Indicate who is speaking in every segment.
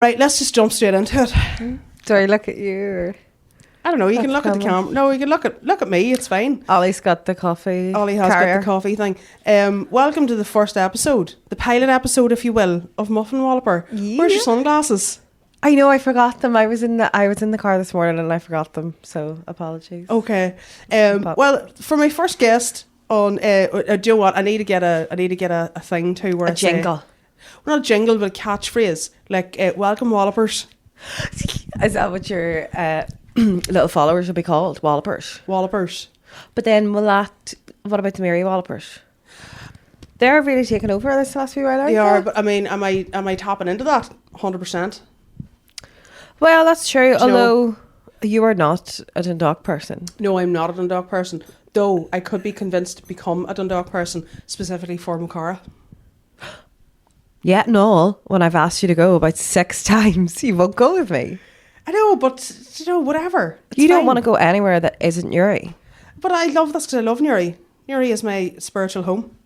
Speaker 1: Right, let's just jump straight into it.
Speaker 2: Do I look at you? Or?
Speaker 1: I don't know, you can look at the camera. No, you can look at me, it's fine.
Speaker 2: Ollie's got the coffee.
Speaker 1: Ollie has got the coffee thing. Welcome to the first episode, the pilot episode, if you will, of Muffin Walloper.
Speaker 2: Yeah.
Speaker 1: Where's your sunglasses?
Speaker 2: I know, I forgot them. I was in the car this morning and I forgot them, so apologies.
Speaker 1: Okay. Well, for my first guest on, do you know what? I need to get a thing too where
Speaker 2: A jingle.
Speaker 1: Well, not a jingle, but a catchphrase like "Welcome Wallopers."
Speaker 2: Is that what your little followers will be called? Wallopers.
Speaker 1: Wallopers.
Speaker 2: But then what about the Mary Wallopers? They're really taking over this last few while, aren't
Speaker 1: They are, but I mean, am I tapping into that 100%?
Speaker 2: Well, that's true.
Speaker 1: Do you
Speaker 2: Although you are not a Dundalk person.
Speaker 1: No, I'm not a Dundalk person. Though I could be convinced to become a Dundalk person, specifically for Mocara.
Speaker 2: Yeah, no. When I've asked you to go about 6 times, you won't go with me.
Speaker 1: I know, but you know, whatever. It's
Speaker 2: You don't
Speaker 1: fine.
Speaker 2: want to go anywhere that isn't Uri.
Speaker 1: But I love this because I love Newry. Newry is my spiritual home.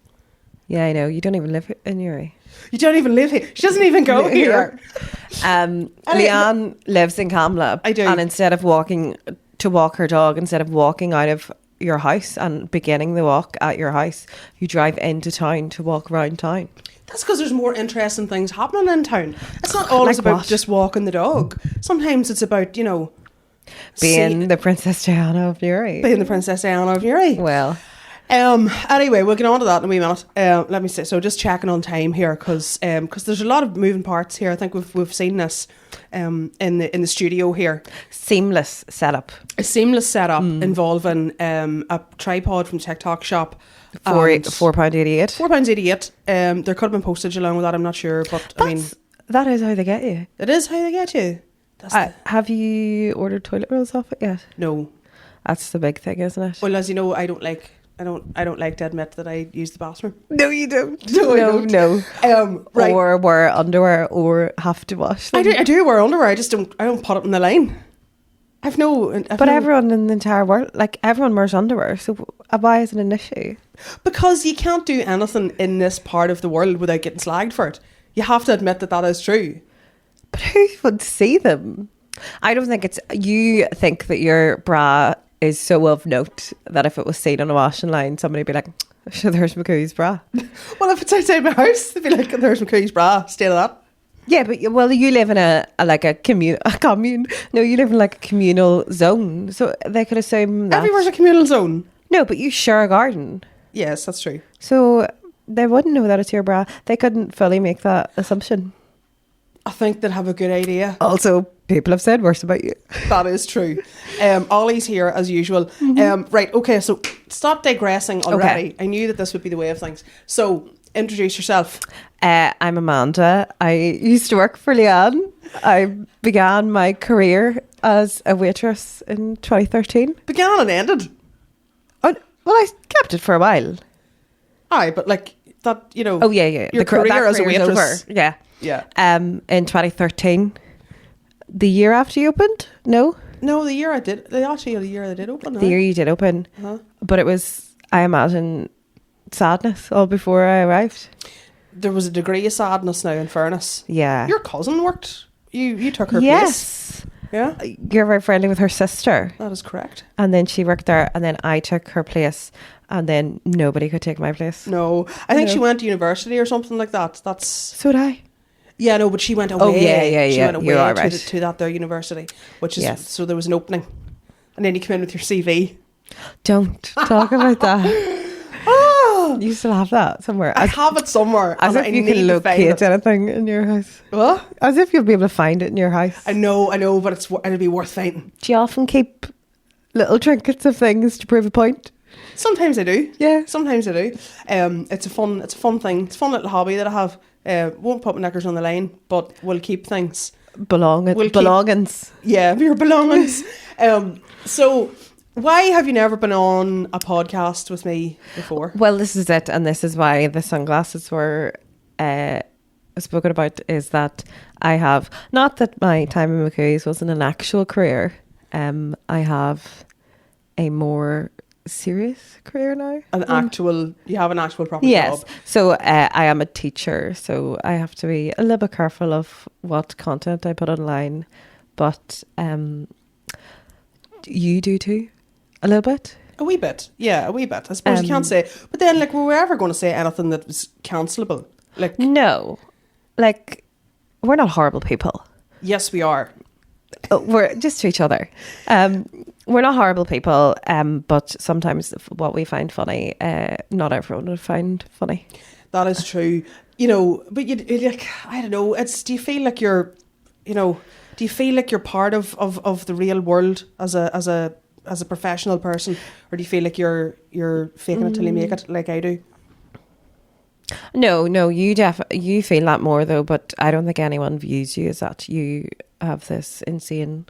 Speaker 2: Yeah, I know. You don't even live in Uri.
Speaker 1: You don't even live here. She doesn't even go here.
Speaker 2: Leanne lives in Camla.
Speaker 1: I do.
Speaker 2: And instead of walking to walk her dog, instead of walking out of your house and beginning the walk at your house, you drive into town to walk around town.
Speaker 1: That's because there's more interesting things happening in town. It's not always
Speaker 2: Like
Speaker 1: about
Speaker 2: what?
Speaker 1: just walking the dog. Sometimes it's about, you know,
Speaker 2: Being the Princess Diana of Uri.
Speaker 1: being the Princess Diana of Newry.
Speaker 2: Well,
Speaker 1: Anyway, we'll get on to that in a wee minute. Let me say, so just checking on time here because there's a lot of moving parts here. I think we've seen this in the studio here.
Speaker 2: seamless setup.
Speaker 1: A seamless setup involving a tripod from TikTok shop.
Speaker 2: £4.88.
Speaker 1: £4.88. There could have been postage along with that. I'm not sure, but I mean,
Speaker 2: That is how they get you.
Speaker 1: it is how they get you. That's
Speaker 2: Have you ordered toilet rolls off it yet?
Speaker 1: no.
Speaker 2: That's the big thing, isn't it?
Speaker 1: Well, as you know, I don't like to admit that I use the bathroom.
Speaker 2: No, you don't.
Speaker 1: No, I don't.
Speaker 2: No.
Speaker 1: Right.
Speaker 2: Or wear underwear or have to wash them.
Speaker 1: I do wear underwear. I don't put it in the line.
Speaker 2: But everyone in the entire world, like everyone wears underwear, so why is it an issue?
Speaker 1: because you can't do anything in this part of the world without getting slagged for it. You have to admit that is true.
Speaker 2: But who would see them? I don't think you think that your bra is so of note that if it was seen on a washing line, somebody would be like, sure, there's McCooey's bra.
Speaker 1: Well, if it's outside my house, they'd be like, there's McCooey's bra, stay to that.
Speaker 2: Yeah, but you live in a commune. No, you live in like a communal zone, so they could assume that
Speaker 1: Everywhere's a communal zone.
Speaker 2: No, but you share a garden,
Speaker 1: Yes, that's true.
Speaker 2: so they wouldn't know that it's your bra. They couldn't fully make that assumption.
Speaker 1: I think they'd have a good idea.
Speaker 2: Also, people have said worse about you.
Speaker 1: That is true. Ollie's here as usual. Right, okay, so stop digressing already.
Speaker 2: Okay.
Speaker 1: I knew that this would be the way of things. So, introduce yourself.
Speaker 2: I'm Amanda. I used to work for Leanne. I began my career as a waitress in 2013.
Speaker 1: Began and ended.
Speaker 2: Oh, well, I kept it for a while.
Speaker 1: Aye, but like that, you know.
Speaker 2: Oh, yeah.
Speaker 1: Your career as a
Speaker 2: career's
Speaker 1: waitress.
Speaker 2: over. Yeah.
Speaker 1: Yeah.
Speaker 2: In 2013, the year after you opened? No?
Speaker 1: No, the year I did. The year I did open.
Speaker 2: The year you did open.
Speaker 1: Uh-huh.
Speaker 2: But it was, I imagine, sadness all before I arrived.
Speaker 1: There was a degree of sadness now, in fairness.
Speaker 2: Yeah.
Speaker 1: Your cousin worked. You took her place.
Speaker 2: Yes.
Speaker 1: Yeah,
Speaker 2: You're very friendly with her sister.
Speaker 1: that is correct.
Speaker 2: And then she worked there, and then I took her place, and then nobody could take my place.
Speaker 1: No, I think
Speaker 2: No.
Speaker 1: she went to university or something like that. That's
Speaker 2: So did I.
Speaker 1: yeah, no, but she went away.
Speaker 2: Oh, yeah.
Speaker 1: She went away
Speaker 2: You're all
Speaker 1: to,
Speaker 2: right.
Speaker 1: to that there university, which is
Speaker 2: Yes.
Speaker 1: so there was an opening, and then you come in with your CV.
Speaker 2: Don't talk about that.
Speaker 1: Oh,
Speaker 2: You still have that somewhere.
Speaker 1: I have it somewhere.
Speaker 2: As
Speaker 1: and
Speaker 2: if
Speaker 1: I
Speaker 2: you
Speaker 1: need
Speaker 2: can
Speaker 1: to find
Speaker 2: locate
Speaker 1: it.
Speaker 2: anything in your house.
Speaker 1: What?
Speaker 2: As if you'll be able to find it in your house.
Speaker 1: I know, but it'll be worth finding.
Speaker 2: Do you often keep little trinkets of things to prove a point?
Speaker 1: Sometimes I do.
Speaker 2: Yeah.
Speaker 1: Sometimes I do. It's a fun thing. It's a fun little hobby that I have. Won't put my knickers on the line, but we'll keep things.
Speaker 2: Belongings.
Speaker 1: Yeah, your belongings. So, why have you never been on a podcast with me before?
Speaker 2: Well, this is it, and this is why the sunglasses were spoken about, is that I have, not that my time in McCooey's wasn't an actual career, I have a more serious career now.
Speaker 1: You have an actual proper
Speaker 2: Yes.
Speaker 1: job.
Speaker 2: So I am a teacher, so I have to be a little bit careful of what content I put online. But you do too, a little bit.
Speaker 1: A wee bit. Yeah, a wee bit. I suppose you can't say. But then, like, were we ever going to say anything that was cancelable? Like,
Speaker 2: No, like, we're not horrible people.
Speaker 1: yes, we are.
Speaker 2: We're just to each other. We're not horrible people, but sometimes what we find funny, not everyone would find funny.
Speaker 1: That is true. You know, but you like, I don't know. Do you feel like you're, do you feel like you're part of the real world as a professional person, or do you feel like you're faking it till you make it, like I do?
Speaker 2: No, you feel that more though, but I don't think anyone views you as that. You have this insane,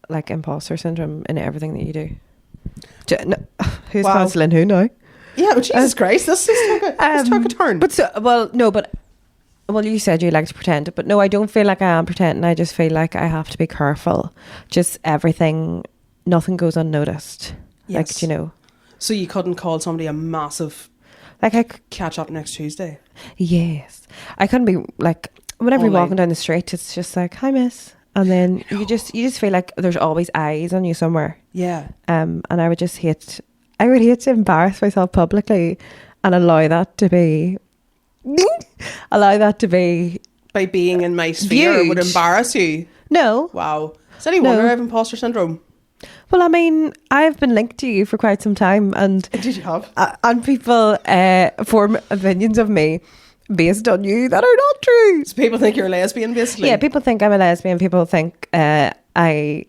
Speaker 2: like, imposter syndrome in everything that you do. Who's
Speaker 1: Wow.
Speaker 2: cancelling who now?
Speaker 1: Yeah, but Jesus Christ, this took a turn.
Speaker 2: But you said you like to pretend, but no, I don't feel like I am pretending. I just feel like I have to be careful. Just nothing goes unnoticed.
Speaker 1: Yes.
Speaker 2: Like,
Speaker 1: So you couldn't call somebody a massive catch up next Tuesday?
Speaker 2: Yes. I couldn't be like, whenever you're
Speaker 1: Online.
Speaker 2: walking down the street, it's just like, hi miss. And then you just feel like there's always eyes on you somewhere.
Speaker 1: Yeah.
Speaker 2: And I would hate to embarrass myself publicly and allow that to be
Speaker 1: By being in my sphere
Speaker 2: Viewed.
Speaker 1: would embarrass you.
Speaker 2: no.
Speaker 1: Wow. Is any wonder I have imposter syndrome?
Speaker 2: Well, I mean, I've been linked to you for quite some time, and
Speaker 1: Did you have?
Speaker 2: and people form opinions of me based on you that are not true.
Speaker 1: So people think you're a lesbian, basically?
Speaker 2: Yeah, people think I'm a lesbian. People think I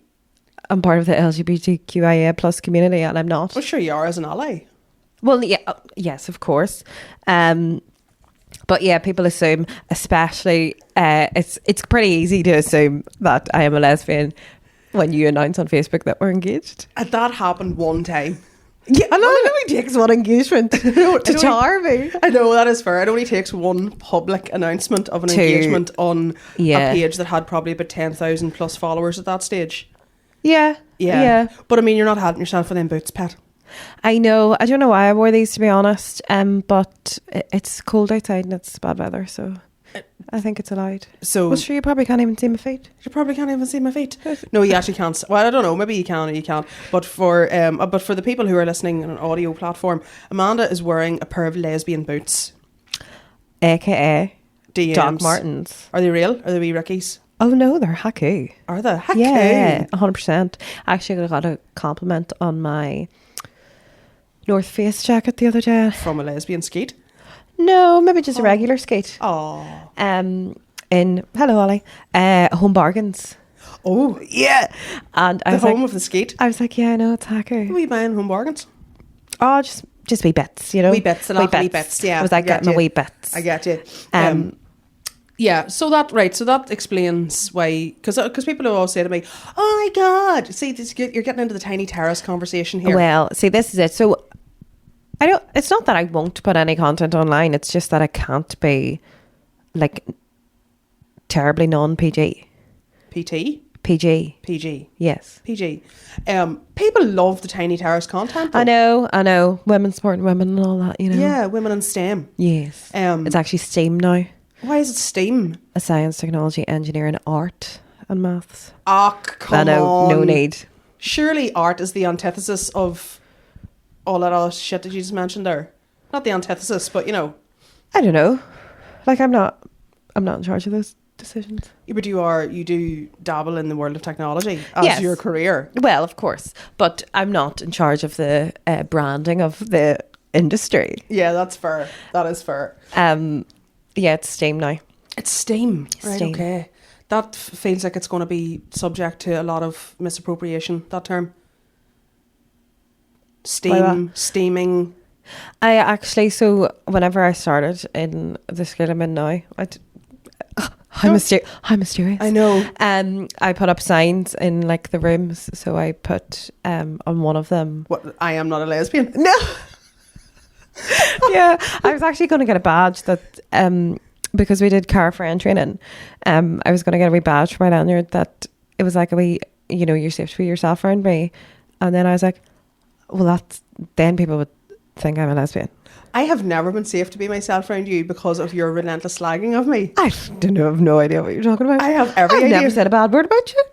Speaker 2: am part of the LGBTQIA plus community, and I'm not.
Speaker 1: Well, sure you are, as an ally.
Speaker 2: Well, yeah, yes, of course. But yeah, people assume, especially, it's pretty easy to assume that I am a lesbian when you announce on Facebook that we're engaged.
Speaker 1: And that happened one time.
Speaker 2: Yeah, and it only takes one engagement to charm me.
Speaker 1: I know, that is fair. It only takes one public announcement of an engagement on a page that had probably about 10,000 plus followers at that stage.
Speaker 2: Yeah.
Speaker 1: But I mean, you're not helping yourself with them boots, Pat.
Speaker 2: I know. I don't know why I wore these, to be honest. But it's cold outside and it's bad weather, so I think it's allowed.
Speaker 1: So,
Speaker 2: well, sure, you probably can't even see my feet.
Speaker 1: You probably can't even see my feet. No, you actually can't. Well, I don't know. Maybe you can or you can't. But for the people who are listening on an audio platform, Amanda is wearing a pair of lesbian boots,
Speaker 2: AKA
Speaker 1: DMs.
Speaker 2: Doc Martens.
Speaker 1: Are they real? Are they wee Rickies?
Speaker 2: Oh no, they're hacky.
Speaker 1: Are they? Hacky.
Speaker 2: Yeah, 100%. Actually, I got a compliment on my North Face jacket the other day.
Speaker 1: From a lesbian skate?
Speaker 2: No, maybe just a regular skate.
Speaker 1: Oh.
Speaker 2: Hello Ollie. Home Bargains.
Speaker 1: Oh,
Speaker 2: Yeah. And I
Speaker 1: the
Speaker 2: was
Speaker 1: home
Speaker 2: like,
Speaker 1: of the skate.
Speaker 2: I was like, yeah, I know, it's hacker.
Speaker 1: Are we buying home bargains?
Speaker 2: Oh, just wee bits, you know.
Speaker 1: Wee bits, a lot of wee bits, yeah.
Speaker 2: I was like,
Speaker 1: I get
Speaker 2: getting my
Speaker 1: you.
Speaker 2: wee bits.
Speaker 1: I get you. Yeah, so that explains why, because people will always say to me, oh my God, see, you're getting into the tiny terrace conversation here.
Speaker 2: Well, see, this is it. So it's not that I won't put any content online, it's just that I can't be like terribly non-PG.
Speaker 1: PT?
Speaker 2: PG.
Speaker 1: PG.
Speaker 2: Yes.
Speaker 1: PG. People love the tiny terrace content, though.
Speaker 2: I know. Women supporting women and all that, you know.
Speaker 1: Yeah, women in STEM.
Speaker 2: Yes. It's actually STEAM now.
Speaker 1: Why is it STEAM?
Speaker 2: A science, technology, engineering, art and maths.
Speaker 1: Ah, come
Speaker 2: I know,
Speaker 1: on.
Speaker 2: no need.
Speaker 1: Surely art is the antithesis of all that other shit that you just mentioned there. Not the antithesis, but you know.
Speaker 2: I don't know. Like I'm not in charge of those decisions.
Speaker 1: Yeah, but you do dabble in the world of technology as
Speaker 2: Yes.
Speaker 1: your career.
Speaker 2: Well, of course, but I'm not in charge of the branding of the industry.
Speaker 1: Yeah, that's fair. That is fair.
Speaker 2: Yeah, it's STEAM now.
Speaker 1: It's STEAM. Right,
Speaker 2: STEAM.
Speaker 1: okay. That feels like it's going to be subject to a lot of misappropriation, that term. STEAM, steaming.
Speaker 2: I actually, so whenever I started in the school I'm in now, how mysterious.
Speaker 1: I know.
Speaker 2: I put up signs in like the rooms. So I put on one of them.
Speaker 1: What? I am not a lesbian.
Speaker 2: No. Yeah, I was actually going to get a badge that because we did car friend training. I was going to get a wee badge for my lanyard that it was like a wee, you know, you're safe to be yourself around me. And then I was like, Well, that's then people would think I'm a lesbian.
Speaker 1: I have never been safe to be myself around you because of your relentless slagging of me.
Speaker 2: I don't know. I have no idea what you're talking about.
Speaker 1: I have every
Speaker 2: I've
Speaker 1: idea.
Speaker 2: never said a bad word about you.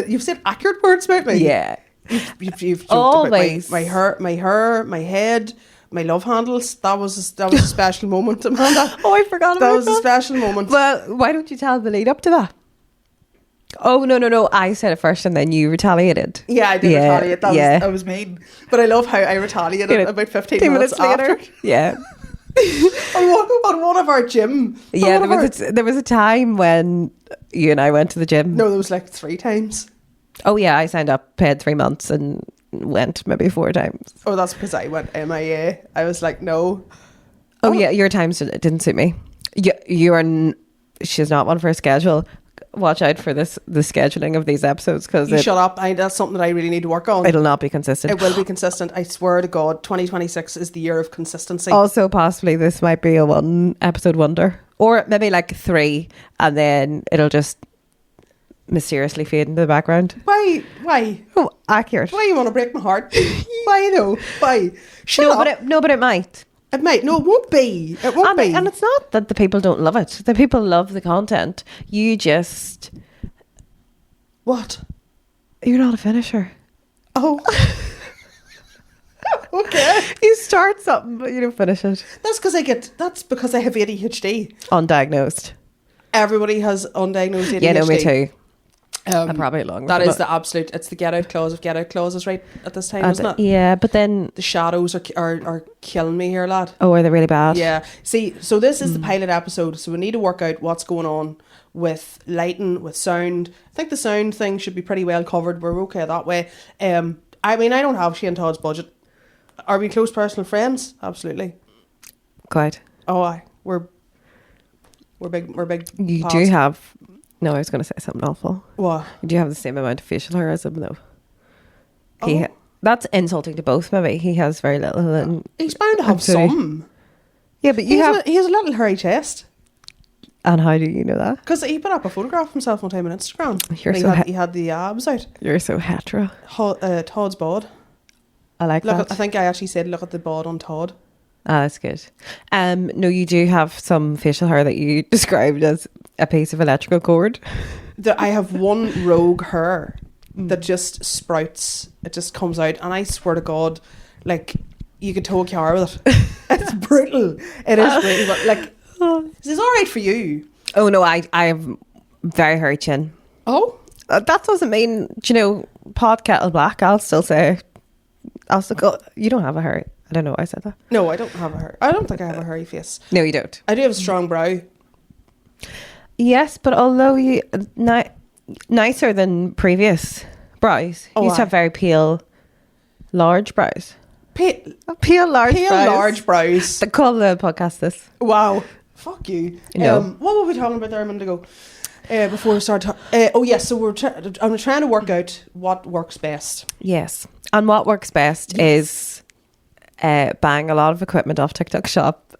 Speaker 1: You've said accurate words about me.
Speaker 2: Yeah.
Speaker 1: You've joked
Speaker 2: Always.
Speaker 1: about my hair, my head, my love handles. That was a special moment, Amanda.
Speaker 2: Oh, I forgot about that.
Speaker 1: That was a special moment.
Speaker 2: Well, why don't you tell the lead up to that? Oh, no. I said it first and then you retaliated.
Speaker 1: Yeah, I did retaliate. That was mean. But I love how I retaliated about 15 minutes
Speaker 2: later.
Speaker 1: after.
Speaker 2: Yeah.
Speaker 1: on one of our gym.
Speaker 2: Yeah, there was a time when you and I went to the gym.
Speaker 1: No, there was like 3 times.
Speaker 2: Oh yeah, I signed up, paid 3 months and went maybe 4 times.
Speaker 1: Oh, that's because I went MIA. I was like, no.
Speaker 2: Oh yeah, your times didn't suit me. She's not one for a schedule. Watch out for the scheduling of these episodes because
Speaker 1: shut up. That's something that I really need to work on.
Speaker 2: It'll not be consistent.
Speaker 1: It will be consistent. I swear to God, 2026 is the year of consistency.
Speaker 2: Also, possibly this might be a 1 episode wonder, or maybe like 3, and then it'll just mysteriously fade into the background.
Speaker 1: Why?
Speaker 2: Oh, accurate.
Speaker 1: Why you want to break my heart? Why though? Why? Shut up.
Speaker 2: But it might.
Speaker 1: It might. No, it won't be. It won't be.
Speaker 2: And it's not that the people don't love it. The people love the content. You just...
Speaker 1: What?
Speaker 2: You're not a finisher.
Speaker 1: Oh. Okay.
Speaker 2: You start something, but you don't finish it.
Speaker 1: That's because I have ADHD.
Speaker 2: Undiagnosed.
Speaker 1: Everybody has undiagnosed ADHD.
Speaker 2: Yeah, no, me too. I'm probably along with
Speaker 1: that
Speaker 2: it,
Speaker 1: is the absolute. It's the get out clause of get out clauses right at this time, isn't it?
Speaker 2: Yeah, but then
Speaker 1: the shadows are killing me here, lad.
Speaker 2: Oh, are they really bad?
Speaker 1: Yeah. See, so this is the pilot episode, so we need to work out what's going on with lighting, with sound. I think the sound thing should be pretty well covered. We're okay that way. I mean, I don't have Shane Todd's budget. Are we close personal friends? Absolutely.
Speaker 2: Quite.
Speaker 1: Oh, aye. We're big. We're big.
Speaker 2: You
Speaker 1: pals.
Speaker 2: do have. No, I was going to say something awful.
Speaker 1: What?
Speaker 2: You do have the same amount of facial hair as him, though.
Speaker 1: Oh.
Speaker 2: That's insulting to both, maybe. He has very little. And
Speaker 1: he's bound to have some.
Speaker 2: Yeah, but
Speaker 1: he has a little hairy chest.
Speaker 2: And how do you know that?
Speaker 1: Because he put up a photograph of himself one time on Instagram. He had the abs out.
Speaker 2: You're so hetero.
Speaker 1: Todd's bod.
Speaker 2: I like that.
Speaker 1: I think I actually said, look at the bod on Todd.
Speaker 2: Ah, that's good. No, you do have some facial hair that you described as a piece of electrical cord.
Speaker 1: I have one rogue hair that just sprouts. It just comes out, and I swear to God, like you could tow a car with it. It's brutal. It is brutal, but like this is all right for you.
Speaker 2: Oh no, I have very hairy chin.
Speaker 1: Oh,
Speaker 2: that doesn't mean pot kettle black. I'll still go. You don't have a hairy. I don't know why I said that.
Speaker 1: No, I don't have a hair. I don't think I have a hairy face.
Speaker 2: No, you don't.
Speaker 1: I do have a strong brow.
Speaker 2: Yes, but although you nicer than previous brows, you used to have very pale, large brows. Pale large brows. Call the podcast this.
Speaker 1: Wow. Fuck you.
Speaker 2: No.
Speaker 1: What were we talking about there a minute ago? Before we start. Oh yes, so I'm trying to work out what works best.
Speaker 2: Yes, and what works best is buying a lot of equipment off TikTok Shop,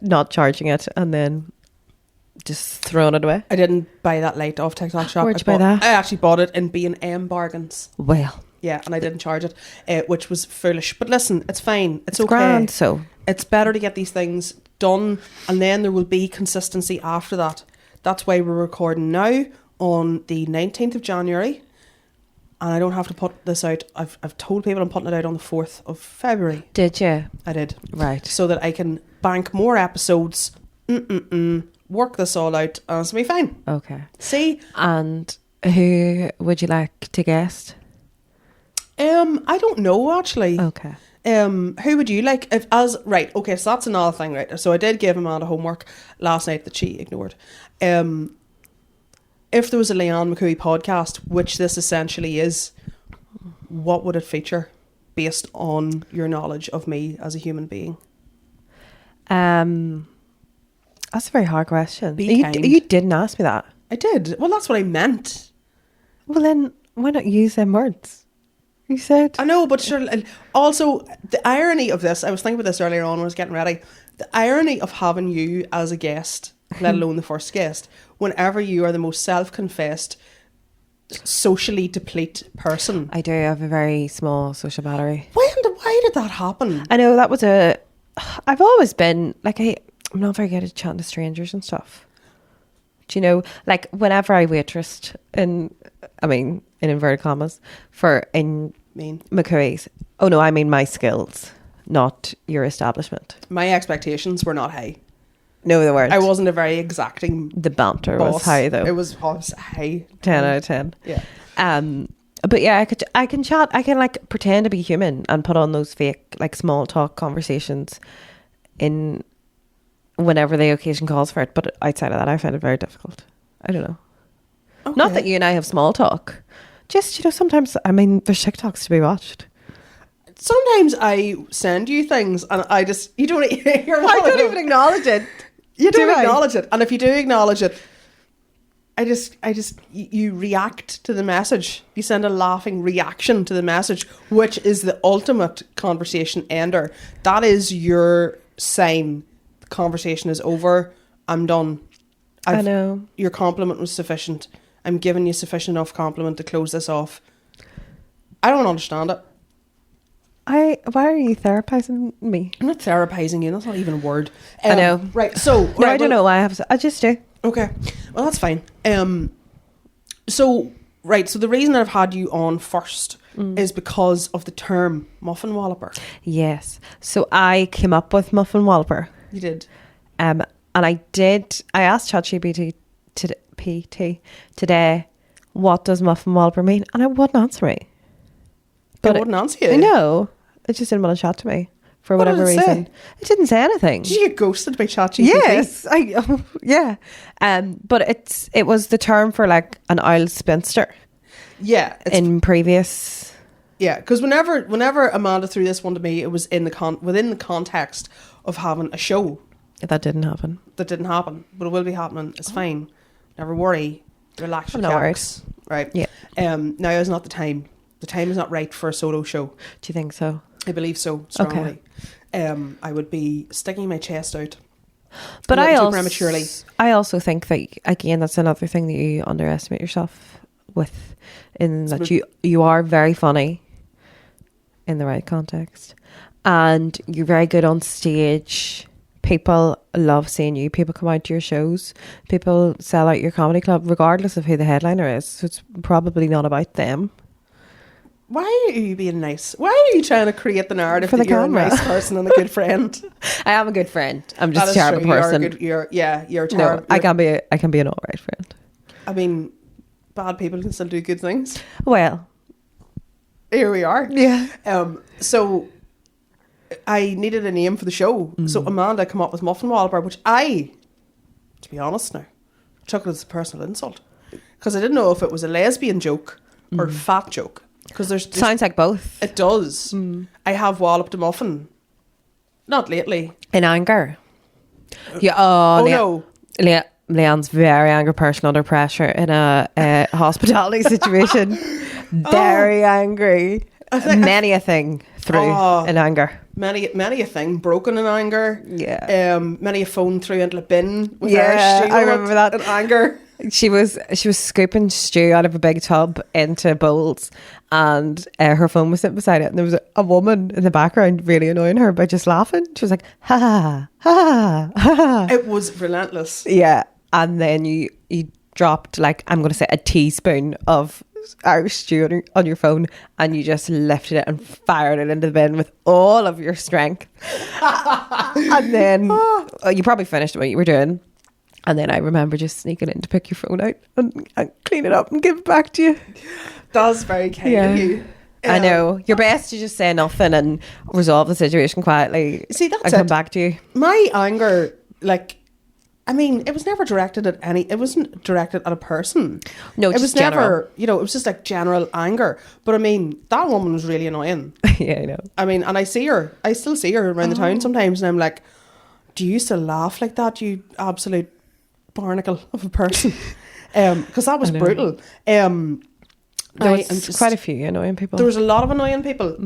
Speaker 2: not charging it, and then just throwing it away.
Speaker 1: I didn't buy that light off TikTok Shop.
Speaker 2: Where'd you buy that?
Speaker 1: I actually bought it in B&M Bargains.
Speaker 2: Well,
Speaker 1: yeah, and I didn't charge it, which was foolish. But listen, it's fine. It's okay.
Speaker 2: Grand, so
Speaker 1: it's better to get these things done, and then there will be consistency after that. That's why we're recording now on the 19th of January, and I don't have to put this out. I've told people I'm putting it out on the 4th of February.
Speaker 2: Did you?
Speaker 1: I did.
Speaker 2: Right.
Speaker 1: So that I can bank more episodes, work this all out, and it's going to be fine.
Speaker 2: Okay.
Speaker 1: See?
Speaker 2: And who would you like to guest?
Speaker 1: I don't know, actually.
Speaker 2: Okay.
Speaker 1: Who would you like? Right, okay, so that's another thing, right? So I did give Amanda homework last night that she ignored. If there was a Leanne McCooey podcast, which this essentially is, what would it feature based on your knowledge of me as a human being?
Speaker 2: That's a very hard question.
Speaker 1: Kind.
Speaker 2: You didn't ask me that.
Speaker 1: I did. Well, that's what I meant.
Speaker 2: Well, then why not use them words? You said.
Speaker 1: I know, but sure. Also, the irony of this, I was thinking about this earlier on when I was getting ready. The irony of having you as a guest, let alone the first guest, whenever you are the most self-confessed, socially deplete person.
Speaker 2: I do have a very small social battery.
Speaker 1: Why Why did that happen?
Speaker 2: I know that was I've always been like, I'm not very good at chatting to strangers and stuff. Do you know, like whenever I waitressed in inverted commas, in McCooey's. Oh no, I mean my skills, not your establishment.
Speaker 1: My expectations were not high.
Speaker 2: No, they weren't.
Speaker 1: I wasn't a very exacting.
Speaker 2: The banter
Speaker 1: boss.
Speaker 2: was high though.
Speaker 1: It was high.
Speaker 2: 10 out of 10.
Speaker 1: Yeah.
Speaker 2: But yeah, I can chat. I can like pretend to be human and put on those fake like small talk conversations in whenever the occasion calls for it. But outside of that, I find it very difficult. I don't know. Okay. Not that you and I have small talk. Just, sometimes, there's TikToks to be watched.
Speaker 1: Sometimes I send you things and I just, you don't, you're
Speaker 2: I don't even acknowledge it.
Speaker 1: You don't acknowledge it. And if you do acknowledge it, you react to the message. You send a laughing reaction to the message, which is the ultimate conversation ender. That is your sign. The conversation is over. I'm done.
Speaker 2: I know.
Speaker 1: Your compliment was sufficient. I'm giving you sufficient enough compliment to close this off. I don't understand it.
Speaker 2: Why are you therapizing me?
Speaker 1: I'm not therapizing you. That's not even a word.
Speaker 2: I know.
Speaker 1: Right. So
Speaker 2: no, I don't know why I just do.
Speaker 1: Okay. Well, that's fine. So the reason I've had you on first is because of the term muffin walloper.
Speaker 2: Yes. So I came up with muffin walloper.
Speaker 1: You did.
Speaker 2: And I asked ChatGPT today, what does muffin walloper mean? And it wouldn't answer me.
Speaker 1: But it wouldn't answer you?
Speaker 2: I know. It just didn't want to chat to me for whatever reason. It didn't say anything.
Speaker 1: Did you get ghosted by ChatGPT?
Speaker 2: Yes. Yeah. But it was the term for like an old spinster.
Speaker 1: Yeah.
Speaker 2: In previous...
Speaker 1: Yeah, because whenever Amanda threw this one to me, it was within the context of having a show.
Speaker 2: That didn't happen.
Speaker 1: That didn't happen, but it will be happening. It's fine. Never worry. Relax your cocks. Right.
Speaker 2: Yeah.
Speaker 1: Now is not the time. The time is not right for a solo show.
Speaker 2: Do you think so?
Speaker 1: I believe so strongly. Okay. I would be sticking my chest out.
Speaker 2: But
Speaker 1: prematurely.
Speaker 2: I also think that again, that's another thing that you underestimate yourself with, in that you are very funny in the right context, and you're very good on stage. People love seeing you. People come out to your shows. People sell out your comedy club regardless of who the headliner is. So it's probably not about them.
Speaker 1: Why are you being nice? Why are you trying to create the narrative that you're a nice person and a good friend?
Speaker 2: I am a good friend. I'm just a terrible person.
Speaker 1: You're terrible.
Speaker 2: No, I can be an alright friend.
Speaker 1: I mean, bad people can still do good things.
Speaker 2: Well,
Speaker 1: here we are.
Speaker 2: Yeah.
Speaker 1: So I needed a name for the show. So Amanda came up with Muffin Walloper, which to be honest now, took it as a personal insult. Because I didn't know if it was a lesbian joke or a fat joke. Because there's
Speaker 2: sounds like both.
Speaker 1: It does. I have walloped a muffin. Not lately.
Speaker 2: In anger. Yeah.
Speaker 1: No.
Speaker 2: Leanne's very angry person under pressure in a hospitality situation. Very angry. Many a thing through in anger.
Speaker 1: Many a thing broken in anger.
Speaker 2: Yeah.
Speaker 1: Many a phone threw into the bin with her stew.
Speaker 2: I remember that
Speaker 1: in anger.
Speaker 2: She was scooping stew out of a big tub into bowls, and her phone was sitting beside it, and there was a woman in the background really annoying her by just laughing. She was like, ha ha ha ha.
Speaker 1: It was relentless.
Speaker 2: Yeah. And then you dropped, like, I'm going to say a teaspoon of Irish stew on your phone, and you just lifted it and fired it into the bin with all of your strength. And then you probably finished what you were doing. And then I remember just sneaking in to pick your phone out and clean it up and give it back to you.
Speaker 1: That's very kind of you.
Speaker 2: I know. You're best to just say nothing and resolve the situation quietly.
Speaker 1: See, that's
Speaker 2: and come back to you.
Speaker 1: My anger, it was never directed at it wasn't directed at a person.
Speaker 2: No,
Speaker 1: it was
Speaker 2: general.
Speaker 1: never, it was just like general anger. But I mean, that woman was really annoying.
Speaker 2: Yeah, I know.
Speaker 1: I mean, and I still see her around the town sometimes, and I'm like, do you still laugh like that, you absolute barnacle of a person? Because that was brutal.
Speaker 2: There was quite a few annoying people.
Speaker 1: There was a lot of annoying people.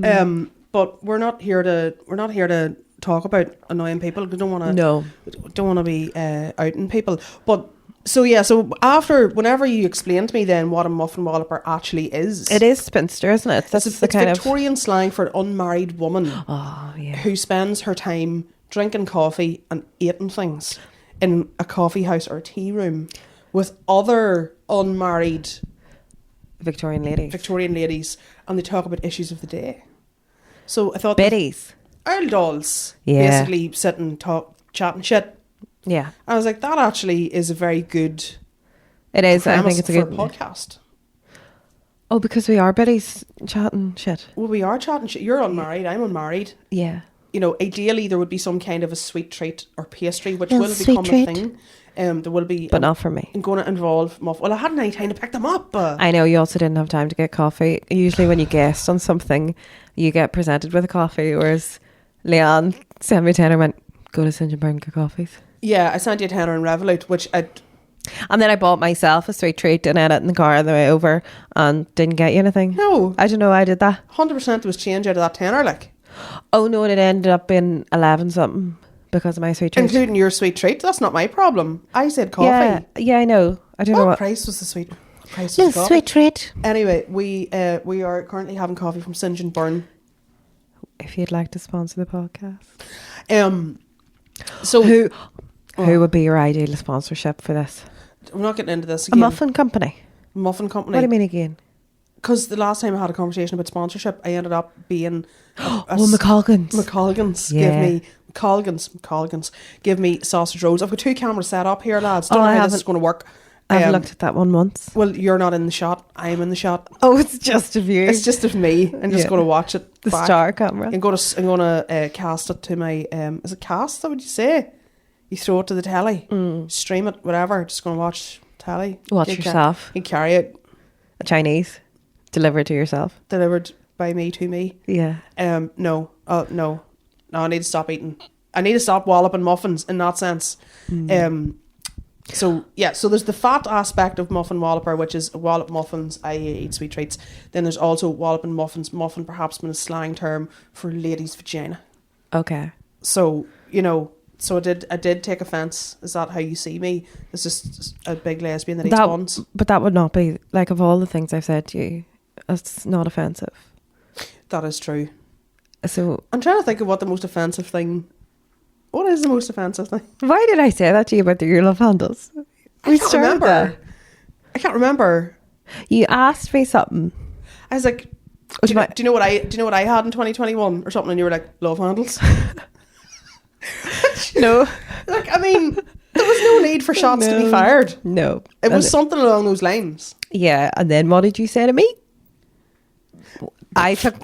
Speaker 1: But we're not here to talk about annoying people. We don't want to be outing people. But So whenever you explain to me then what a muffin walloper actually is,
Speaker 2: It is spinster, isn't it? That's
Speaker 1: it's
Speaker 2: the kind
Speaker 1: Victorian slang for an unmarried woman
Speaker 2: of
Speaker 1: who spends her time drinking coffee and eating things in a coffee house or a tea room with other unmarried
Speaker 2: Victorian ladies,
Speaker 1: and they talk about issues of the day. So I thought
Speaker 2: biddies,
Speaker 1: Earl dolls,
Speaker 2: Yeah.
Speaker 1: basically sitting chatting shit.
Speaker 2: yeah,
Speaker 1: I was like, that actually is a very good
Speaker 2: it is. I
Speaker 1: premise
Speaker 2: think it's a
Speaker 1: for
Speaker 2: good
Speaker 1: a podcast.
Speaker 2: Oh, because we are biddies chatting shit.
Speaker 1: Well, we are chatting shit. You're unmarried, I'm unmarried.
Speaker 2: Yeah.
Speaker 1: You know, ideally there would be some kind of a sweet treat or pastry, which
Speaker 2: Little
Speaker 1: will
Speaker 2: sweet
Speaker 1: become
Speaker 2: treat.
Speaker 1: a thing. There will be,
Speaker 2: But not for me.
Speaker 1: going to involve muffin. Well, I hadn't any time to pick them up.
Speaker 2: I know you also didn't have time to get coffee. Usually when you guest on something, you get presented with a coffee, whereas Leanne sent me a tenner and went, go to St. John Brown and get coffees.
Speaker 1: Yeah, I sent you a tenner in Revolut, which
Speaker 2: And then I bought myself a sweet treat and ate it in the car on the way over and didn't get you anything.
Speaker 1: no,
Speaker 2: I don't know, I did that.
Speaker 1: 100% was change out of that tenner, like,
Speaker 2: Oh no, and it ended up being 11 something because of my sweet treat.
Speaker 1: including your sweet treat. That's not my problem. I said coffee.
Speaker 2: Yeah, I know. I don't know
Speaker 1: What
Speaker 2: what.
Speaker 1: price was the sweet? What price was the
Speaker 2: Little
Speaker 1: coffee?
Speaker 2: sweet treat.
Speaker 1: Anyway, we are currently having coffee from St. John Burn.
Speaker 2: If you'd like to sponsor the podcast.
Speaker 1: So
Speaker 2: Who would be your ideal sponsorship for this?
Speaker 1: I'm not getting into this
Speaker 2: A
Speaker 1: again.
Speaker 2: muffin company.
Speaker 1: Muffin company.
Speaker 2: What do you mean again?
Speaker 1: Because the last time I had a conversation about sponsorship, I ended up being
Speaker 2: McColgan's.
Speaker 1: McColgan's.
Speaker 2: Yeah.
Speaker 1: McColgan's. Give me sausage rolls. I've got 2 cameras set up here, lads. Don't
Speaker 2: Oh,
Speaker 1: know
Speaker 2: I
Speaker 1: how this is
Speaker 2: haven't-
Speaker 1: going to work.
Speaker 2: I've looked at that one once.
Speaker 1: Well, you're not in the shot. I'm in the shot.
Speaker 2: Oh, it's just a view.
Speaker 1: It's just of me. I'm just
Speaker 2: Yeah.
Speaker 1: going to watch it.
Speaker 2: the
Speaker 1: back.
Speaker 2: star camera.
Speaker 1: I'm going to cast it to my. Is it cast? That would you say? You throw it to the telly, stream it, whatever. Just going to watch telly.
Speaker 2: Watch
Speaker 1: You can-
Speaker 2: yourself.
Speaker 1: You can carry it
Speaker 2: A Chinese. Delivered to yourself.
Speaker 1: delivered by me to me.
Speaker 2: Yeah.
Speaker 1: No. No. I need to stop eating. I need to stop walloping muffins in that sense. So there's the fat aspect of muffin walloper, which is wallop muffins, i.e. eat sweet treats. Then there's also walloping muffins, muffin perhaps been a slang term for ladies' vagina.
Speaker 2: Okay.
Speaker 1: So, so I did take offence. Is that how you see me? It's just a big lesbian that eats buns.
Speaker 2: But that would not be, like, of all the things I've said to you, it's not offensive.
Speaker 1: That is true.
Speaker 2: So
Speaker 1: I'm trying to think of what the most offensive thing. What is the most offensive thing?
Speaker 2: why did I say that to you about the love handles?
Speaker 1: I can't remember. I can't remember.
Speaker 2: You asked me something.
Speaker 1: I was like, do you know what I had in 2021 or something? And you were like, love handles.
Speaker 2: No.
Speaker 1: Like, I mean, there was no need for shots to be fired.
Speaker 2: No.
Speaker 1: It was something along those lines.
Speaker 2: Yeah, and then what did you say to me? I took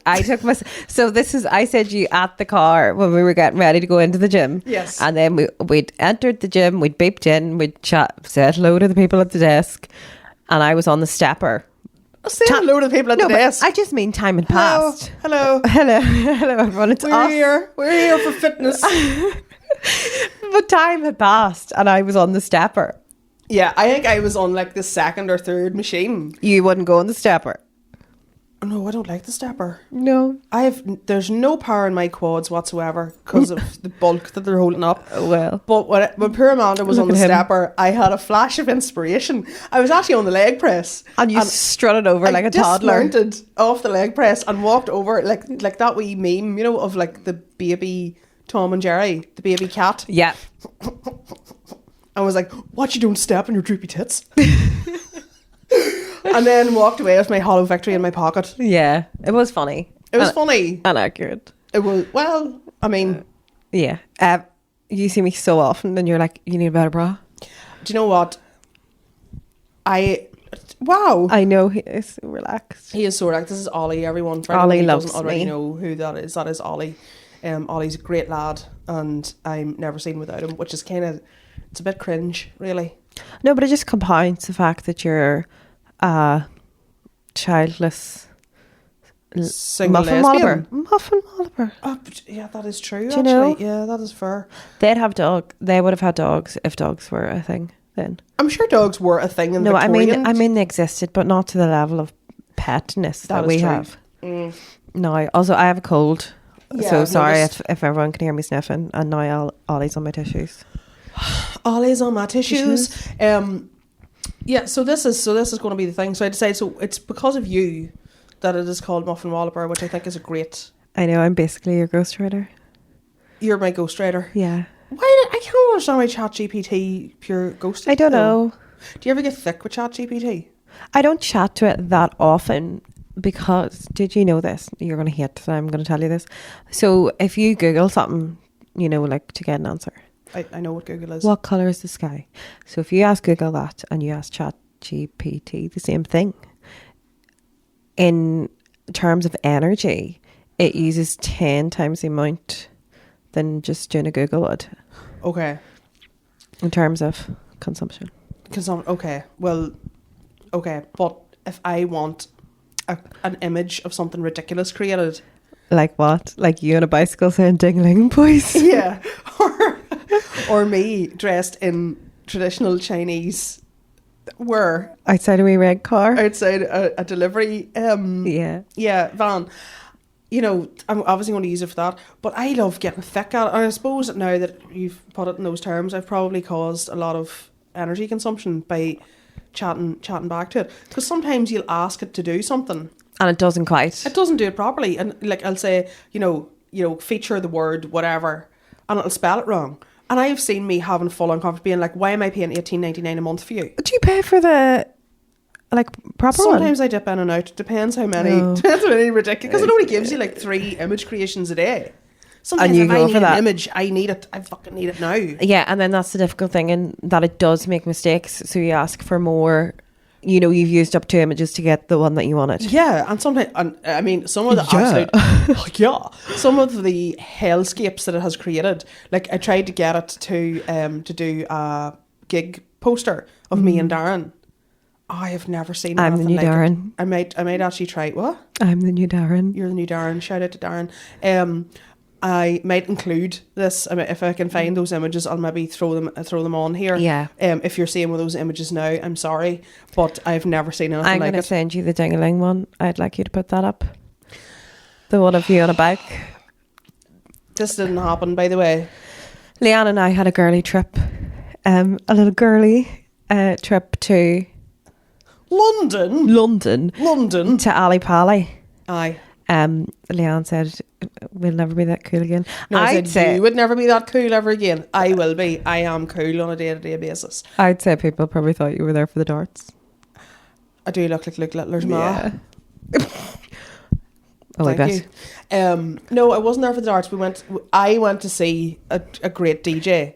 Speaker 2: my. So this is. I said you at the car when we were getting ready to go into the gym.
Speaker 1: Yes.
Speaker 2: And then we'd entered the gym. We'd beeped in. We'd said hello to the people at the desk, and I was on the stepper.
Speaker 1: Say hello to the people at the desk.
Speaker 2: I just mean time had passed.
Speaker 1: Hello.
Speaker 2: Hello, everyone. It's
Speaker 1: We're
Speaker 2: us.
Speaker 1: here. We're here for fitness.
Speaker 2: But time had passed, and I was on the stepper.
Speaker 1: Yeah, I think I was on like the second or third machine.
Speaker 2: You wouldn't go on the stepper.
Speaker 1: No, I don't like the stepper.
Speaker 2: No.
Speaker 1: There's no power in my quads whatsoever because of the bulk that they're holding up.
Speaker 2: Well.
Speaker 1: But when poor Amanda was on the
Speaker 2: Look at him.
Speaker 1: stepper, I had a flash of inspiration. I was actually on the leg press.
Speaker 2: And you strutted over like a toddler.
Speaker 1: I dismounted off the leg press and walked over like that wee meme, of like the baby Tom and Jerry, the baby cat.
Speaker 2: Yeah.
Speaker 1: I was like, what, you don't step on your droopy tits? And then walked away with my hollow victory in my pocket.
Speaker 2: Yeah. It was funny.
Speaker 1: It was funny.
Speaker 2: And accurate.
Speaker 1: It was, well, I mean...
Speaker 2: Yeah. You see me so often and you're like, you need a better bra.
Speaker 1: Do you know what? Wow.
Speaker 2: I know he is so relaxed.
Speaker 1: He is so relaxed. This is Ollie, everyone. For
Speaker 2: Ollie
Speaker 1: anyone who
Speaker 2: loves
Speaker 1: doesn't already
Speaker 2: me.
Speaker 1: know who that is Ollie. Ollie's a great lad and I'm never seen without him, which is kind of... It's a bit cringe, really.
Speaker 2: No, but it just compounds the fact that you're childless
Speaker 1: Single
Speaker 2: muffin
Speaker 1: lesbian.
Speaker 2: walloper. Muffin walloper.
Speaker 1: Oh, but yeah, that is true,
Speaker 2: Do you
Speaker 1: actually.
Speaker 2: know?
Speaker 1: Yeah, that is fair.
Speaker 2: They would have had dogs if dogs were a thing then.
Speaker 1: I'm sure dogs were a thing in
Speaker 2: No,
Speaker 1: Victorian.
Speaker 2: I mean they existed, but not to the level of petness that
Speaker 1: is
Speaker 2: we
Speaker 1: true.
Speaker 2: have.
Speaker 1: Mm.
Speaker 2: No, also I have a cold.
Speaker 1: Yeah,
Speaker 2: So
Speaker 1: I've
Speaker 2: sorry
Speaker 1: noticed.
Speaker 2: if everyone can hear me sniffing, and now Ollie's on my tissues.
Speaker 1: Ollie's on my tissues. Yeah, so this is going to be the thing. So I decided, so it's because of you that it is called Muffin Walloper, which I think is a great...
Speaker 2: I know, I'm basically your ghostwriter.
Speaker 1: You're my ghostwriter.
Speaker 2: Yeah.
Speaker 1: I can't understand why ChatGPT pure ghosted.
Speaker 2: I don't know.
Speaker 1: Do you ever get thick with ChatGPT?
Speaker 2: I don't chat to it that often because, did you know this? You're going to hate that I'm going to tell you this. So if you Google something, you know, like to get an answer.
Speaker 1: I know what Google is.
Speaker 2: What colour is the sky? So if you ask Google that and you ask ChatGPT the same thing, in terms of energy, it uses 10 times the amount than just doing a Google would.
Speaker 1: Okay.
Speaker 2: In terms of consumption.
Speaker 1: Okay. Well, okay. But if I want an image of something ridiculous created...
Speaker 2: Like what? Like you on a bicycle saying ding-ling, boys?
Speaker 1: Yeah. Or me dressed in traditional Chinese wear.
Speaker 2: Outside a wee red car?
Speaker 1: Outside a delivery van. You know, I'm obviously going to use it for that. But I love getting thick at it. And I suppose now that you've put it in those terms, I've probably caused a lot of energy consumption by chatting back to it. Because sometimes you'll ask it to do something.
Speaker 2: And it doesn't quite.
Speaker 1: It doesn't do it properly. And like I'll say, you know, feature the word whatever, and it'll spell it wrong. And I've seen me having full-on confidence being like, why am I paying $18.99 a month for you?
Speaker 2: Do you pay for the proper one?
Speaker 1: Sometimes I dip in and out. Depends how many. Depends how many ridiculous. Because it only gives you like 3 image creations a day. Sometimes
Speaker 2: and you
Speaker 1: if
Speaker 2: go
Speaker 1: I need
Speaker 2: for that.
Speaker 1: an image, I need it. I fucking need it now.
Speaker 2: Yeah, and then that's the difficult thing, in that it does make mistakes. So you ask for more. You know, you've used up 2 images to get the one that you wanted.
Speaker 1: Yeah, and sometimes, I mean, some of the absolute, some of the hellscapes that it has created. Like, I tried to get it to do a gig poster of me and Darren. I have never seen
Speaker 2: I'm the
Speaker 1: anything
Speaker 2: new
Speaker 1: like
Speaker 2: Darren.
Speaker 1: it. I might actually try it. What?
Speaker 2: I'm the new Darren.
Speaker 1: You're the new Darren. Shout out to Darren. I might include this. I mean, if I can find those images, I'll maybe throw them on here.
Speaker 2: Yeah.
Speaker 1: If you're seeing one of those images now, I'm sorry, but I've never seen anything
Speaker 2: I'm
Speaker 1: like
Speaker 2: going
Speaker 1: it.
Speaker 2: to send you the ding-a-ling one. I'd like you to put that up. The one of you on a bike.
Speaker 1: This didn't happen, by the way.
Speaker 2: Leanne and I had a girly trip. A little girly trip to...
Speaker 1: London.
Speaker 2: To Ali Pali.
Speaker 1: Aye.
Speaker 2: Leanne said, we'll never be that cool again.
Speaker 1: No, I said you would never be that cool ever again. I will be. I am cool on a day-to-day basis.
Speaker 2: I'd say people probably thought you were there for the darts.
Speaker 1: I do look like Luke Littler's ma.
Speaker 2: Oh, I bet.
Speaker 1: You. No, I wasn't there for the darts. I went to see a great DJ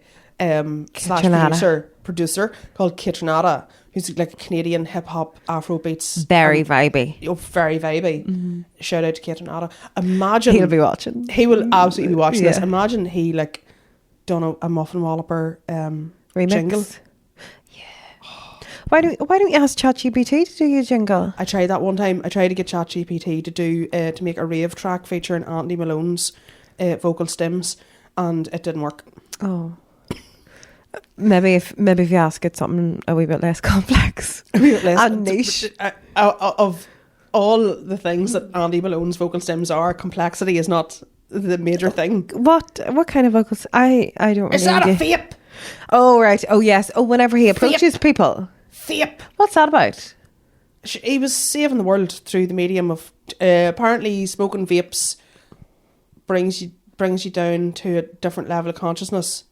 Speaker 1: slash producer called Kitchenada, who's like a Canadian hip hop Afro beats.
Speaker 2: Very vibey.
Speaker 1: Oh, very vibey. Mm-hmm. Shout out to Kitchenada. Imagine
Speaker 2: he'll be watching.
Speaker 1: He will absolutely be watching this. Imagine he like done a Muffin Walloper
Speaker 2: remix.
Speaker 1: Jingle.
Speaker 2: Why don't you ask ChatGPT to do your jingle?
Speaker 1: I tried that one time. I tried to get ChatGPT to do to make a rave track featuring Andy Malone's vocal stems, and it didn't work.
Speaker 2: Oh, maybe if you ask it something a wee bit less complex,
Speaker 1: a wee bit less
Speaker 2: and niche.
Speaker 1: Of all the things that Andy Malone's vocal stems are, complexity is not the major thing.
Speaker 2: What kind of vocals? I don't.
Speaker 1: Is that a vape?
Speaker 2: Oh right. Oh yes. Oh, whenever he approaches people.
Speaker 1: Vape.
Speaker 2: What's that about?
Speaker 1: He was saving the world through the medium of apparently smoking vapes brings you down to a different level of consciousness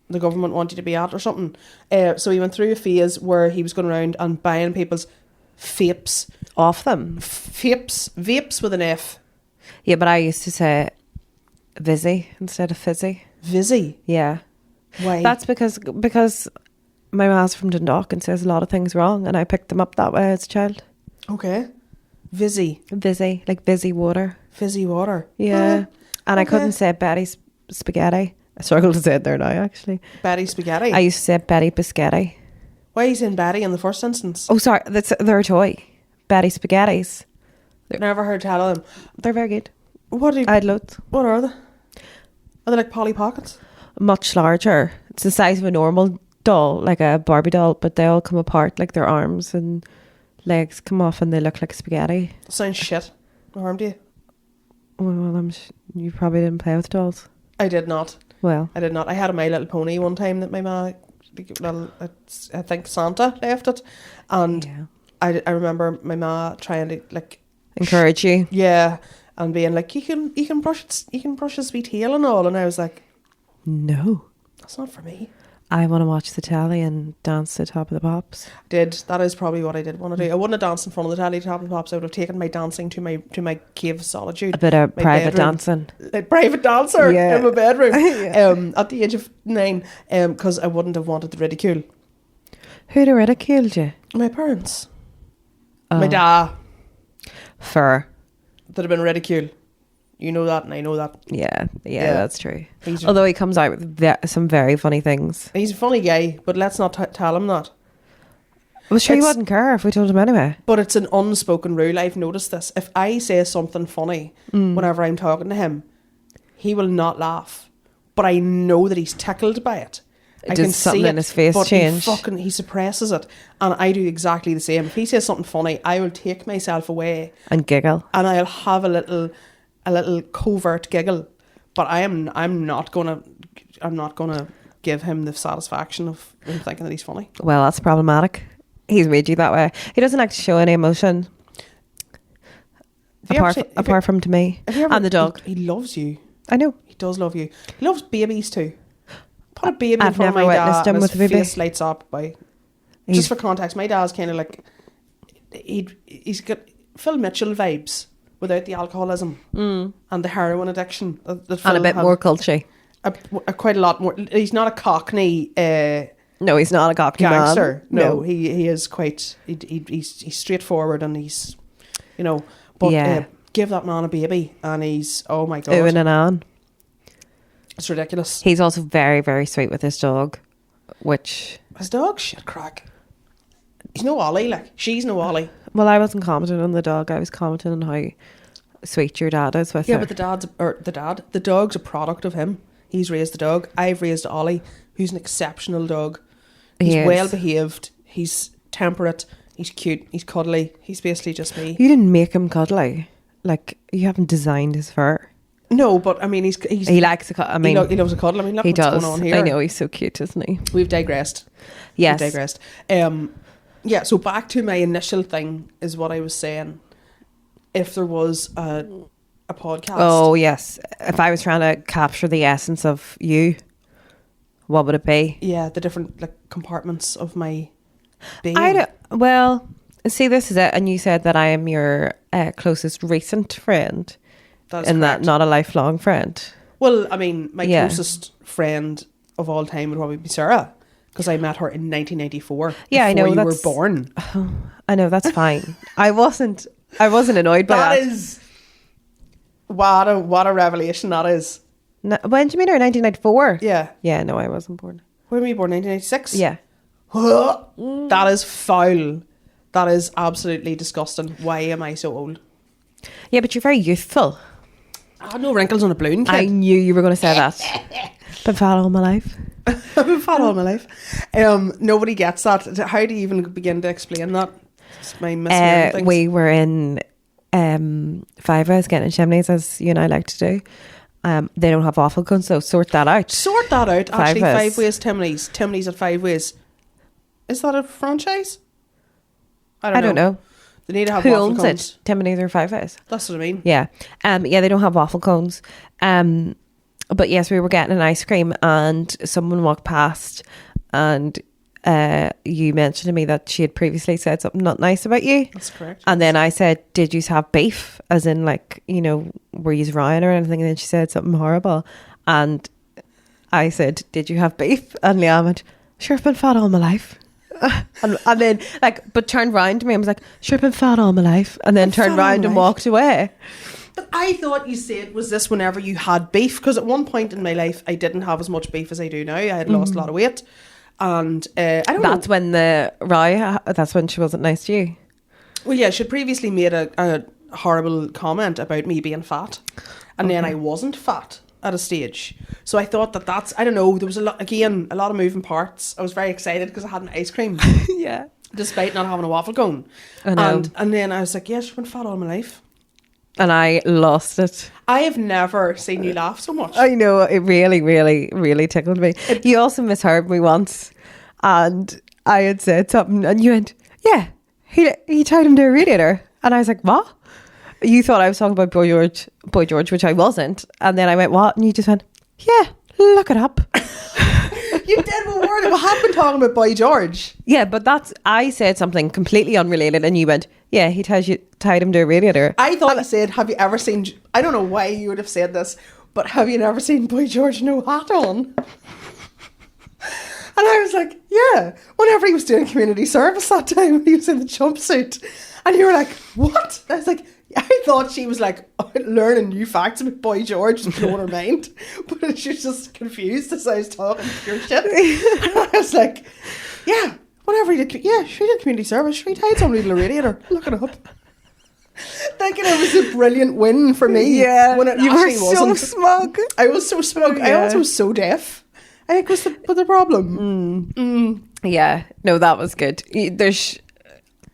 Speaker 1: the government want you to be at or something. So he went through a phase where he was going around and buying people's vapes
Speaker 2: off them.
Speaker 1: Vapes with an F.
Speaker 2: Yeah, but I used to say Vizzy instead of fizzy.
Speaker 1: Vizzy?
Speaker 2: Yeah.
Speaker 1: Why?
Speaker 2: That's because my ma's from Dundalk and says a lot of things wrong, and I picked them up that way as a child.
Speaker 1: Okay. Vizzy,
Speaker 2: like Vizzy water.
Speaker 1: Fizzy water.
Speaker 2: Yeah. And I couldn't say Betty's spaghetti. I struggle to say it there now, actually.
Speaker 1: Betty spaghetti?
Speaker 2: I used to say Betty biscotti.
Speaker 1: Why are you saying Betty in the first instance?
Speaker 2: Oh, sorry. They're a toy. Betty spaghettis.
Speaker 1: Never heard tell of them.
Speaker 2: They're very good.
Speaker 1: I
Speaker 2: had loads.
Speaker 1: What are they? Are they like Polly Pockets?
Speaker 2: Much larger. It's the size of a normal doll, like a Barbie doll, but they all come apart, like their arms and legs come off and they look like spaghetti.
Speaker 1: Sounds shit. What harm do you?
Speaker 2: Well, you probably didn't play with dolls.
Speaker 1: I did not.
Speaker 2: Well,
Speaker 1: I did not. I had a My Little Pony one time that my ma well, I think Santa left it, and
Speaker 2: Yeah.
Speaker 1: I remember my ma trying to like
Speaker 2: Encourage you.
Speaker 1: yeah, and being like, you can brush his sweet tail and all, and I was like,
Speaker 2: No.
Speaker 1: that's not for me.
Speaker 2: I want to watch the telly and dance to Top of the Pops.
Speaker 1: That is probably what I did want to do. I wouldn't have danced in front of the telly, Top of the Pops. I would have taken my dancing to my cave of solitude.
Speaker 2: A bit of
Speaker 1: my
Speaker 2: private
Speaker 1: bedroom.
Speaker 2: dancing.
Speaker 1: Like private dancer
Speaker 2: Yeah.
Speaker 1: in my bedroom.
Speaker 2: Yeah.
Speaker 1: At the age of 9, because I wouldn't have wanted the ridicule.
Speaker 2: Who'd have ridiculed you?
Speaker 1: My parents,
Speaker 2: Oh.
Speaker 1: my dad,
Speaker 2: Fur.
Speaker 1: that have been ridiculed. You know that, and I know that.
Speaker 2: Yeah,
Speaker 1: Yeah.
Speaker 2: that's true.
Speaker 1: He's
Speaker 2: Although he comes out with some very funny things.
Speaker 1: a funny guy, but let's not tell him that.
Speaker 2: Well, sure, he
Speaker 1: It's-
Speaker 2: wouldn't care if we told him anyway.
Speaker 1: But it's an unspoken rule. I've noticed this. If I say something funny whenever I'm talking to him, he will not laugh. But I know that he's tickled by it. I
Speaker 2: Does
Speaker 1: can
Speaker 2: something
Speaker 1: see
Speaker 2: in
Speaker 1: it,
Speaker 2: his face
Speaker 1: but
Speaker 2: change?
Speaker 1: he suppresses it, and I do exactly the same. If he says something funny, I will take myself away
Speaker 2: And giggle.
Speaker 1: and I'll have a little covert giggle. But I'm not gonna give him the satisfaction of him thinking that he's funny.
Speaker 2: Well, that's problematic. He's made you that way. He doesn't like to show any emotion.
Speaker 1: Have you ever
Speaker 2: Apart from to me
Speaker 1: have you ever-
Speaker 2: and the dog.
Speaker 1: He loves you.
Speaker 2: I know.
Speaker 1: He does love you. He loves babies too. Put a baby
Speaker 2: I've
Speaker 1: in front of
Speaker 2: never
Speaker 1: my
Speaker 2: witnessed
Speaker 1: dad
Speaker 2: him
Speaker 1: and
Speaker 2: with
Speaker 1: his
Speaker 2: a baby.
Speaker 1: face lights up. Just
Speaker 2: He's-
Speaker 1: for context, my dad's kind of like, he's got Phil Mitchell vibes without the alcoholism and the heroin addiction. That
Speaker 2: And
Speaker 1: Phil
Speaker 2: a bit
Speaker 1: had.
Speaker 2: more culty.
Speaker 1: Quite a lot more. He's not a Cockney
Speaker 2: No, he's not a cockney
Speaker 1: gangster.
Speaker 2: man.
Speaker 1: No, he is quite. He's straightforward, and he's, But
Speaker 2: Yeah.
Speaker 1: give that man a baby, and he's, oh my god,
Speaker 2: Owen and Anne.
Speaker 1: it's ridiculous.
Speaker 2: He's also very, very sweet with his dog, which...
Speaker 1: His dog shit crack. He's no Ollie, like she's no Ollie.
Speaker 2: Well, I wasn't commenting on the dog. I was commenting on how sweet your dad is with
Speaker 1: Yeah,
Speaker 2: her.
Speaker 1: but the dog's a product of him. He's raised the dog. I've raised Ollie, who's an exceptional dog. He's
Speaker 2: He is.
Speaker 1: well behaved. He's temperate. He's cute. He's cuddly. He's basically just me.
Speaker 2: You didn't make him cuddly. Like, you haven't designed his fur.
Speaker 1: No, but I mean, he
Speaker 2: likes a cuddle. I mean,
Speaker 1: he loves a cuddle. I mean, look
Speaker 2: he
Speaker 1: what's
Speaker 2: does.
Speaker 1: going on here.
Speaker 2: I know, he's so cute, isn't he?
Speaker 1: We've digressed.
Speaker 2: Yes.
Speaker 1: We've digressed. Yeah, so back to my initial thing is what I was saying. If there was a podcast.
Speaker 2: Oh, yes. If I was trying to capture the essence of you, what would it be?
Speaker 1: Yeah, the different compartments of my being.
Speaker 2: Well, see, this is it. And you said that I am your closest recent friend.
Speaker 1: That is
Speaker 2: And
Speaker 1: correct.
Speaker 2: that not a lifelong friend.
Speaker 1: Well, I mean, my
Speaker 2: Yeah.
Speaker 1: closest friend of all time would probably be Sarah, because I met her in 1994.
Speaker 2: Yeah, I know,
Speaker 1: before you were
Speaker 2: that's-
Speaker 1: born.
Speaker 2: I know, that's fine. I wasn't annoyed by that.
Speaker 1: That is what a revelation that is.
Speaker 2: No, when do you mean her? 1994?
Speaker 1: Yeah.
Speaker 2: Yeah, no, I wasn't born.
Speaker 1: When were you born? 1996.
Speaker 2: Yeah.
Speaker 1: That is foul. That is absolutely disgusting. Why am I so old?
Speaker 2: Yeah, but you're very youthful.
Speaker 1: I had no wrinkles on a balloon, kid.
Speaker 2: I knew you were going to say that. Been fat all my life.
Speaker 1: I've been fat all my life. Nobody gets that. How do you even begin to explain that? It's my mishearing things.
Speaker 2: We were in Five Ways getting chimneys, as you and I like to do. They don't have waffle cones, so sort that out.
Speaker 1: Sort that out.
Speaker 2: Five
Speaker 1: Actually,
Speaker 2: Ways.
Speaker 1: 5 Ways Timleys. Timleys at 5 Ways. Is that a franchise?
Speaker 2: I don't know.
Speaker 1: They need to have
Speaker 2: Who
Speaker 1: waffle
Speaker 2: owns
Speaker 1: cones.
Speaker 2: it? Timneys or Five Ways?
Speaker 1: That's what I mean.
Speaker 2: Yeah. Yeah, they don't have waffle cones. But yes, we were getting an ice cream and someone walked past and you mentioned to me that she had previously said something not nice about you.
Speaker 1: That's correct.
Speaker 2: And then I said, did you have beef? As in, like, you know, were you Ryan or anything? And then she said something horrible. And I said, did you have beef? And Leanne went, sure, I've been fat all my life. and then, like, but turned round to me and was like, sure, I've been fat all my life. And then
Speaker 1: Been
Speaker 2: turned
Speaker 1: fat all
Speaker 2: round
Speaker 1: my
Speaker 2: and
Speaker 1: life.
Speaker 2: walked away.
Speaker 1: But I thought you said, was this whenever you had beef? Because at one point in my life, I didn't have as much beef as I do now. I had lost a lot of weight. And I don't know.
Speaker 2: That's when that's when she wasn't nice to you.
Speaker 1: Well, yeah, she previously made a horrible comment about me being fat. And then I wasn't fat at a stage. So I thought that's, I don't know, there was a lot of moving parts. I was very excited because I had an ice cream.
Speaker 2: Yeah.
Speaker 1: Despite not having a waffle cone.
Speaker 2: I know.
Speaker 1: And then I was like, yes, I've been fat all my life.
Speaker 2: And I lost it.
Speaker 1: I have never seen you laugh so much.
Speaker 2: I know, it really, really, really tickled me. You also misheard me once. and I had said something, and you went, yeah, he tied him to a radiator. And I was like, what? You thought I was talking about Boy George, which I wasn't. And then I went, what? And you just went, yeah, look it up.
Speaker 1: You did. We have been talking about Boy George.
Speaker 2: Yeah, but I said something completely unrelated, and you went, yeah, he tied him to a radiator.
Speaker 1: I thought you said, have you ever seen, I don't know why you would have said this, but have you never seen Boy George no hat on? And I was like, yeah, whenever he was doing community service that time, he was in the jumpsuit. And you were like, what? I was like, I thought she was like learning new facts about Boy George, just blowing her mind. But she was just confused as I was talking pure shit. And I was like, yeah, whenever he did, she did community service. She tied somebody to the radiator. Look it up. Thinking it was a brilliant win for me.
Speaker 2: Yeah,
Speaker 1: when it
Speaker 2: you were
Speaker 1: actually wasn't.
Speaker 2: so smug.
Speaker 1: I was so smug.
Speaker 2: Yeah.
Speaker 1: I also was so deaf. I think was the problem.
Speaker 2: Yeah, no, that was good.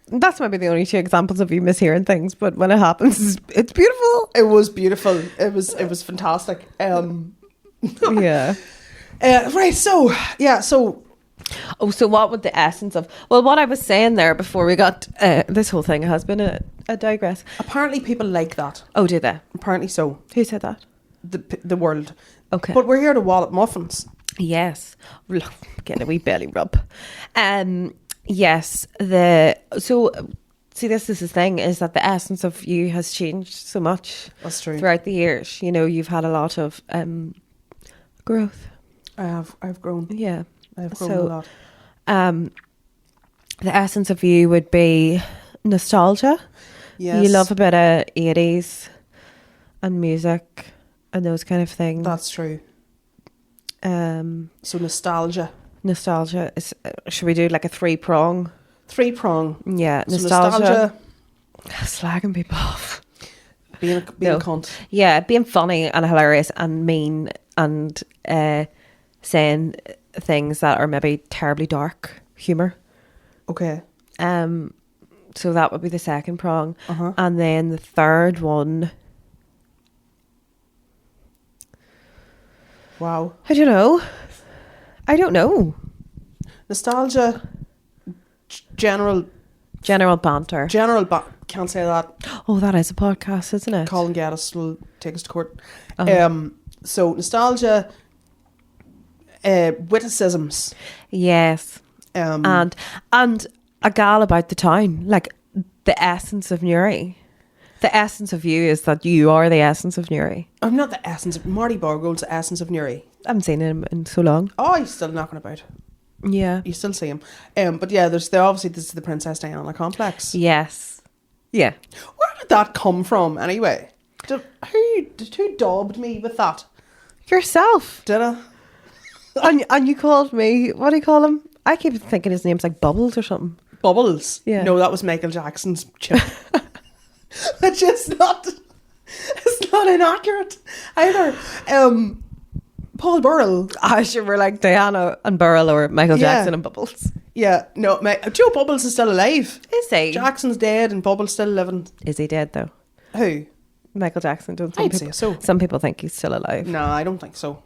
Speaker 2: That's maybe the only two examples of you mishearing things, but when it happens, it's beautiful.
Speaker 1: It was beautiful. It was fantastic.
Speaker 2: Yeah.
Speaker 1: Right. So yeah. So.
Speaker 2: Oh, so what would the essence of? Well, what I was saying there before we got this whole thing has been a digress.
Speaker 1: Apparently, people like that.
Speaker 2: Oh, do they?
Speaker 1: Apparently, so.
Speaker 2: Who said that?
Speaker 1: The world.
Speaker 2: Okay.
Speaker 1: But we're here to wallop muffins.
Speaker 2: Yes. Getting a wee belly rub. Yes. See, this is the thing, is that the essence of you has changed so much.
Speaker 1: That's true.
Speaker 2: Throughout the years. You know, you've had a lot of growth.
Speaker 1: I've grown.
Speaker 2: Yeah.
Speaker 1: I've grown a lot.
Speaker 2: The essence of you would be nostalgia.
Speaker 1: Yes.
Speaker 2: You love a bit of 80s and music and those kind of things.
Speaker 1: That's true. So nostalgia.
Speaker 2: Nostalgia is. Should we do like a 3-prong?
Speaker 1: 3-prong.
Speaker 2: Yeah,
Speaker 1: So
Speaker 2: nostalgia. Slagging people off.
Speaker 1: Being a cunt.
Speaker 2: Yeah, being funny and hilarious and mean and saying things that are maybe terribly dark humour.
Speaker 1: Okay.
Speaker 2: So that would be the second prong.
Speaker 1: Uh-huh.
Speaker 2: And then the third one,
Speaker 1: Wow.
Speaker 2: I don't know.
Speaker 1: Nostalgia. General
Speaker 2: Banter.
Speaker 1: Can't say that.
Speaker 2: Oh, that is a podcast, isn't it?
Speaker 1: Colin Gaddis will take us to court.
Speaker 2: Uh-huh.
Speaker 1: So nostalgia, witticisms.
Speaker 2: Yes. And a gal about the town, like the essence of Newry. The essence of you is that you are the essence of Newry.
Speaker 1: I'm not the essence of Marty Borgold's the essence of Newry.
Speaker 2: I haven't seen him in so long.
Speaker 1: Oh, he's still knocking about.
Speaker 2: Yeah.
Speaker 1: You still see him. But yeah, obviously this is the Princess Diana complex.
Speaker 2: Yes. Yeah.
Speaker 1: Where did that come from anyway? Who daubed me with that?
Speaker 2: Yourself.
Speaker 1: Did I?
Speaker 2: and you called me, what do you call him? I keep thinking his name's like Bubbles or something.
Speaker 1: Bubbles?
Speaker 2: Yeah.
Speaker 1: No, that was Michael Jackson's chip. Which is not, it's not inaccurate either. Paul Burrell.
Speaker 2: I sure we're like Diana and Burrell or Michael Jackson and Bubbles.
Speaker 1: Yeah, no, Joe Bubbles is still alive.
Speaker 2: Is he?
Speaker 1: Jackson's dead and Bubbles still living.
Speaker 2: Is he dead though?
Speaker 1: Who?
Speaker 2: Michael Jackson. Don't
Speaker 1: I'd say so.
Speaker 2: Some people think he's still alive.
Speaker 1: No, I don't think so.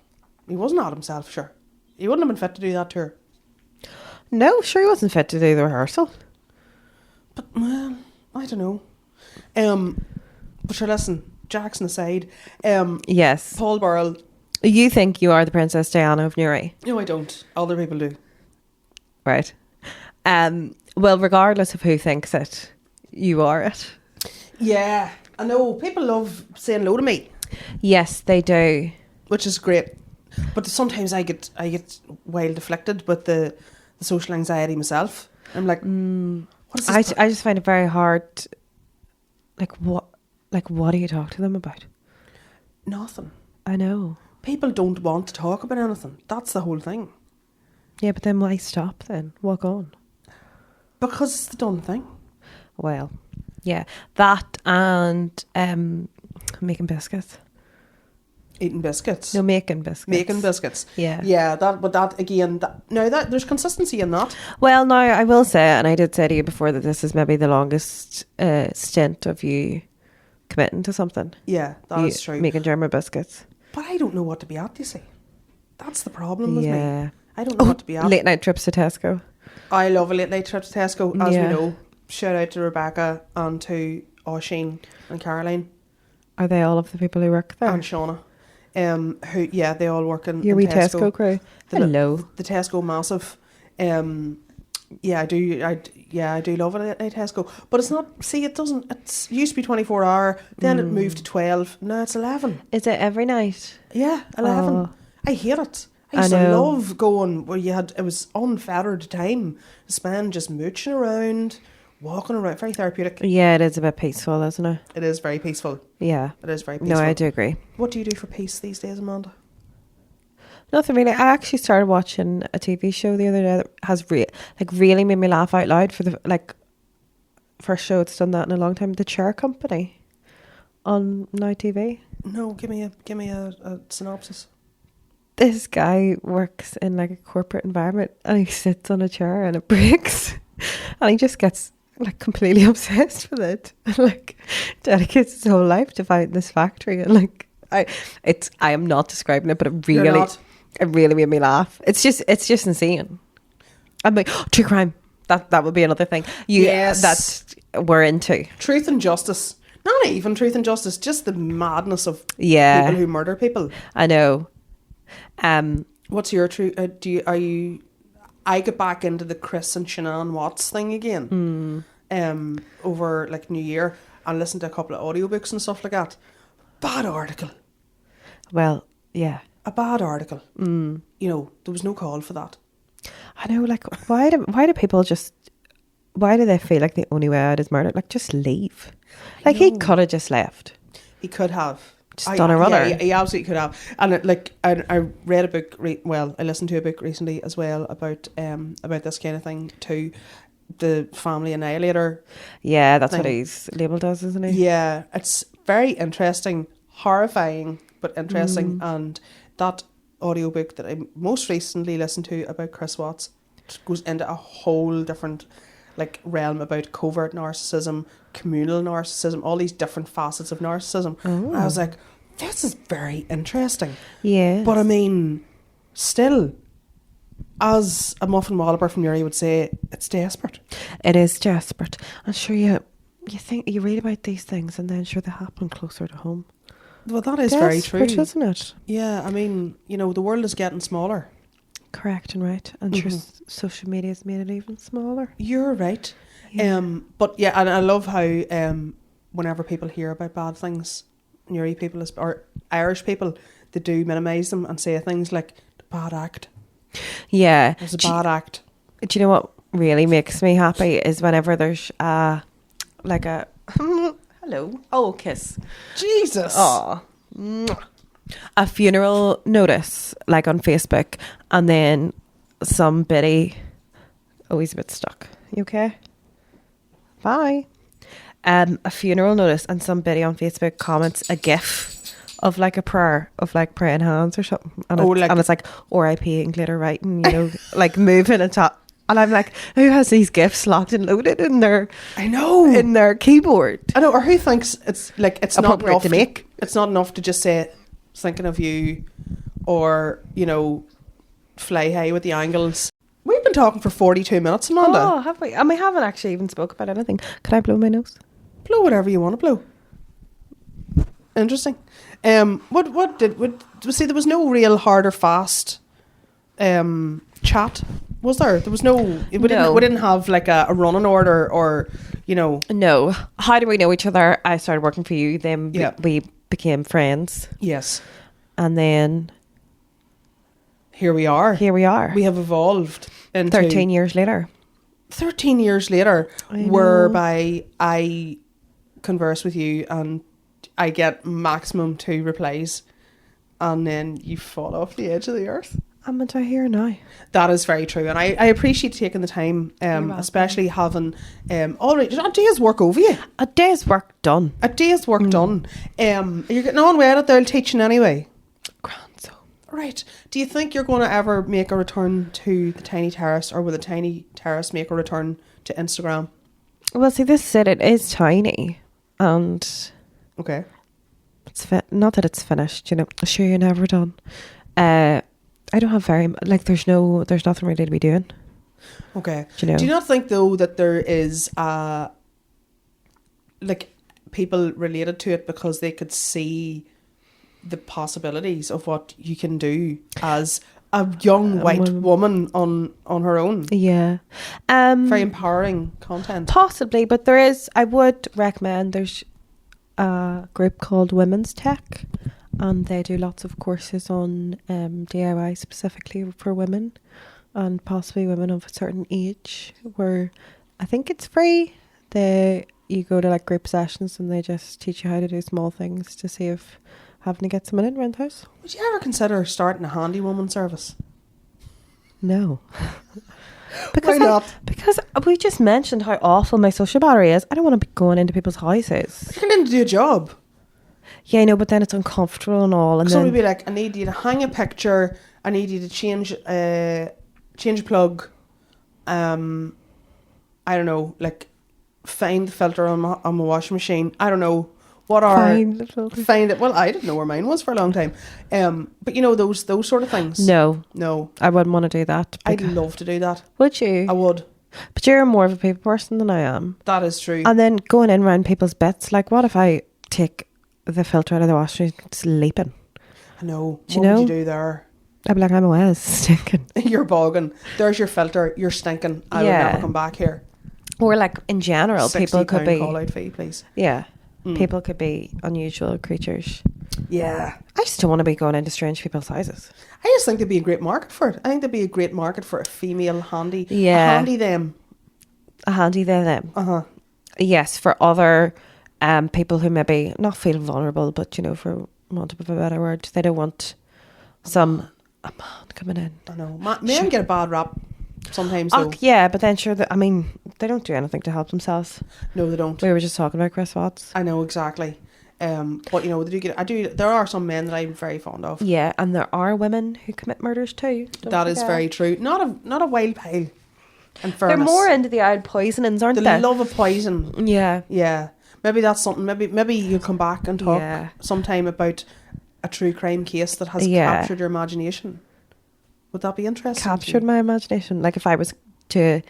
Speaker 1: He wasn't at himself, sure. He wouldn't have been fit to do that tour.
Speaker 2: No, sure he wasn't fit to do the rehearsal.
Speaker 1: But, well, I don't know. But sure, listen, Jackson aside.
Speaker 2: Yes.
Speaker 1: Paul Burrell.
Speaker 2: You think you are the Princess Diana of Newry?
Speaker 1: No, I don't. Other people do.
Speaker 2: Right. Well, regardless of who thinks it, you are it.
Speaker 1: Yeah, I know. People love saying hello to me.
Speaker 2: Yes, they do.
Speaker 1: Which is great. But sometimes I get wild afflicted with the social anxiety myself. I'm like, what is this?
Speaker 2: I just find it very hard. What do you talk to them about?
Speaker 1: Nothing.
Speaker 2: I know.
Speaker 1: People don't want to talk about anything. That's the whole thing.
Speaker 2: Yeah, but then why stop then? Walk on.
Speaker 1: Because it's the done thing.
Speaker 2: Well, yeah. That and making biscuits.
Speaker 1: Eating biscuits.
Speaker 2: No, making biscuits.
Speaker 1: Making biscuits.
Speaker 2: Yeah.
Speaker 1: Yeah, that again, there's consistency in that.
Speaker 2: Well, now I will say, and I did say to you before, that this is maybe the longest stint of you committing to something.
Speaker 1: Yeah, that is true.
Speaker 2: Making German biscuits.
Speaker 1: But I don't know what to be at, you see. That's the problem with me. I don't know what to be at.
Speaker 2: Late night trips to Tesco.
Speaker 1: I love a late night trip to Tesco, as
Speaker 2: Yeah.
Speaker 1: we know. Shout out to Rebecca and to Oisin and Caroline
Speaker 2: Are they all of the people who work there?
Speaker 1: and Shauna. Who, yeah, they all work in
Speaker 2: Your wee
Speaker 1: Tesco.
Speaker 2: Tesco crew.
Speaker 1: The-
Speaker 2: Hello.
Speaker 1: The Tesco massive. Yeah, I do love it at Tesco, but it's not. See, it doesn't. It used to be 24 hour. Then it moved to 12. Now it's 11.
Speaker 2: Is it every night?
Speaker 1: Yeah, 11.
Speaker 2: Oh.
Speaker 1: I hate it. I
Speaker 2: I
Speaker 1: used to
Speaker 2: know.
Speaker 1: love going where it was unfettered time to spend just mooching around, walking around. Very therapeutic.
Speaker 2: Yeah, it is a bit peaceful, isn't it?
Speaker 1: It is very peaceful.
Speaker 2: Yeah.
Speaker 1: It is very peaceful.
Speaker 2: No, I do agree.
Speaker 1: What do you do for peace these days, Amanda?
Speaker 2: Nothing really. I actually started watching a TV show the other day that has really made me laugh out loud for the first show it's done that in a long time. The Chair Company on Now TV.
Speaker 1: No, give me a synopsis.
Speaker 2: This guy works in like a corporate environment and he sits on a chair and it breaks and he just gets like completely obsessed with it and like dedicates his whole life to find this factory and like I am not describing it, but it
Speaker 1: You're
Speaker 2: really
Speaker 1: not.
Speaker 2: it really made me laugh. It's just insane. I'm like, true crime. That would be another thing.
Speaker 1: Yes.
Speaker 2: That we're into.
Speaker 1: Truth and justice. Not even truth and justice, just the madness of
Speaker 2: Yeah.
Speaker 1: people who murder people.
Speaker 2: I know.
Speaker 1: What's your truth? I get back into the Chris and Shanann Watts thing again. Over like New Year and listened to a couple of audiobooks and stuff like that. Bad article.
Speaker 2: Well, yeah.
Speaker 1: A bad article. You know, there was no call for that.
Speaker 2: I know, like, why do people just, why do they feel like the only way out is murder? Like, just leave. Like, he could have just left.
Speaker 1: He could have.
Speaker 2: Just done a runner.
Speaker 1: Yeah, he absolutely could have. And I read a book, I listened to a book recently as well about this kind of thing too. The Family Annihilator.
Speaker 2: Yeah, that's what
Speaker 1: thing.
Speaker 2: he's labelled as, isn't he?
Speaker 1: Yeah, it's very interesting, horrifying, but interesting. And that audiobook that I most recently listened to about Chris Watts goes into a whole different like realm about covert narcissism, communal narcissism, all these different facets of narcissism. And I was like, this is very interesting.
Speaker 2: Yeah.
Speaker 1: But I mean, still, as a muffin walloper from Uri would say, it's desperate.
Speaker 2: It is desperate. I'm sure you read about these things and then sure they happen closer to home.
Speaker 1: Well, that is very true.
Speaker 2: Desperate, isn't it?
Speaker 1: Yeah, I mean, you know, the world is getting smaller.
Speaker 2: Correct and right. And sure, social media's made it even smaller.
Speaker 1: You're right.
Speaker 2: Yeah.
Speaker 1: But yeah, and I love how whenever people hear about bad things, Uri people or Irish people, they do minimise them and say things like the bad act.
Speaker 2: Yeah.
Speaker 1: It was a bad act.
Speaker 2: Do you know what really makes me happy is whenever there's like a hello, oh kiss,
Speaker 1: Jesus.
Speaker 2: oh, a funeral notice like on Facebook, and then somebody, oh he's a bit stuck. You okay? Bye. A funeral notice and somebody on Facebook comments a GIF of like a prayer of like praying hands or something, and, it's like R.I.P. and glitter writing, you know, like moving and top. And I'm like, who has these GIFs locked and loaded in their?
Speaker 1: I know,
Speaker 2: in their keyboard.
Speaker 1: I know, or who thinks it's like it's not
Speaker 2: Appropriate
Speaker 1: enough
Speaker 2: to make.
Speaker 1: It's not enough to just say thinking of you, or you know, fly high with the angles. We've been talking for 42 minutes, Amanda.
Speaker 2: Oh, have we? And we haven't actually even spoke about anything. Can I blow my nose?
Speaker 1: Blow whatever you want to blow. Interesting. See, there was no real hard or fast chat, was there? There was no. We didn't have like a running order, or you know.
Speaker 2: No. How do we know each other? I started working for you. Then we became friends.
Speaker 1: Yes.
Speaker 2: And then
Speaker 1: here we are.
Speaker 2: We
Speaker 1: have evolved into
Speaker 2: 13 years later.
Speaker 1: 13 years later,
Speaker 2: I know.
Speaker 1: whereby I converse with you and I get maximum 2 replies, and then you fall off the edge of the earth.
Speaker 2: I'm into here now.
Speaker 1: That is very true, and I appreciate taking the time, especially having already a day's work over you.
Speaker 2: A day's work done.
Speaker 1: A day's work done. You're getting on well at their teaching anyway.
Speaker 2: Grand so.
Speaker 1: Right. Do you think you're going to ever make a return to the Tiny Terrace, or will the Tiny Terrace make a return to Instagram?
Speaker 2: Well, see, this said it is tiny, and
Speaker 1: Okay.
Speaker 2: it's not that it's finished. You know, sure you're never done. I don't have there's nothing really to be doing.
Speaker 1: Okay.
Speaker 2: Do you know?
Speaker 1: Do you not think though that there is like people related to it because they could see the possibilities of what you can do as a young white woman on her own?
Speaker 2: Yeah.
Speaker 1: Very empowering content.
Speaker 2: Possibly, but I would recommend, there's a group called Women's Tech, and they do lots of courses on DIY specifically for women, and possibly women of a certain age, where I think it's free. You go to like group sessions and they just teach you how to do small things to see if having to get someone in around the house.
Speaker 1: Would you ever consider starting a handy woman service?
Speaker 2: No.
Speaker 1: Why not?
Speaker 2: Because we just mentioned how awful my social battery is. I don't want to be going into people's houses.
Speaker 1: You're going to do a job.
Speaker 2: Yeah, I know, but then it's uncomfortable and all. And
Speaker 1: somebody would be like, I need you to hang a picture. I need you to change a plug. I don't know, like find the filter on my washing machine. I don't know. Find it. Well, I didn't know where mine was for a long time. But you know, those sort of things.
Speaker 2: No.
Speaker 1: I
Speaker 2: wouldn't want to do that.
Speaker 1: I'd love to do that.
Speaker 2: Would you?
Speaker 1: I would.
Speaker 2: But you're more of a people person than I am.
Speaker 1: That is true.
Speaker 2: And then going in around people's bits, like what if I take the filter out of the washing machine, sleeping?
Speaker 1: I know.
Speaker 2: What
Speaker 1: would you do there?
Speaker 2: I'd be like, I'm always stinking.
Speaker 1: You're bogging. There's your filter. You're stinking. I will never come back here.
Speaker 2: Or like in general, people could be
Speaker 1: call out fee, please.
Speaker 2: Yeah. People could be unusual creatures.
Speaker 1: Yeah.
Speaker 2: I just don't want to be going into strange people's houses.
Speaker 1: I just think there'd be a great market for it. I think there'd be a great market for a female handy.
Speaker 2: Yeah.
Speaker 1: A handy them.
Speaker 2: A handy them.
Speaker 1: Uh-huh.
Speaker 2: Yes, for other people who maybe not feel vulnerable, but, you know, for want of a better word, they don't want a man coming in.
Speaker 1: I know. Men get a bad rap sometimes, though.
Speaker 2: Yeah, but then sure, they don't do anything to help themselves.
Speaker 1: No, they don't.
Speaker 2: We were just talking about Chris Watts.
Speaker 1: I know, exactly. But you know, there are some men that I'm very fond of.
Speaker 2: Yeah, and there are women who commit murders too.
Speaker 1: That is very true. Not a wild pile. In fairness,
Speaker 2: they're more into the old poisonings, aren't they?
Speaker 1: The love of poison.
Speaker 2: Yeah.
Speaker 1: Yeah. Maybe that's something. Maybe you'll come back and talk sometime about a true crime case that has captured your imagination. Would that be interesting?
Speaker 2: Captured my imagination. Like if I was to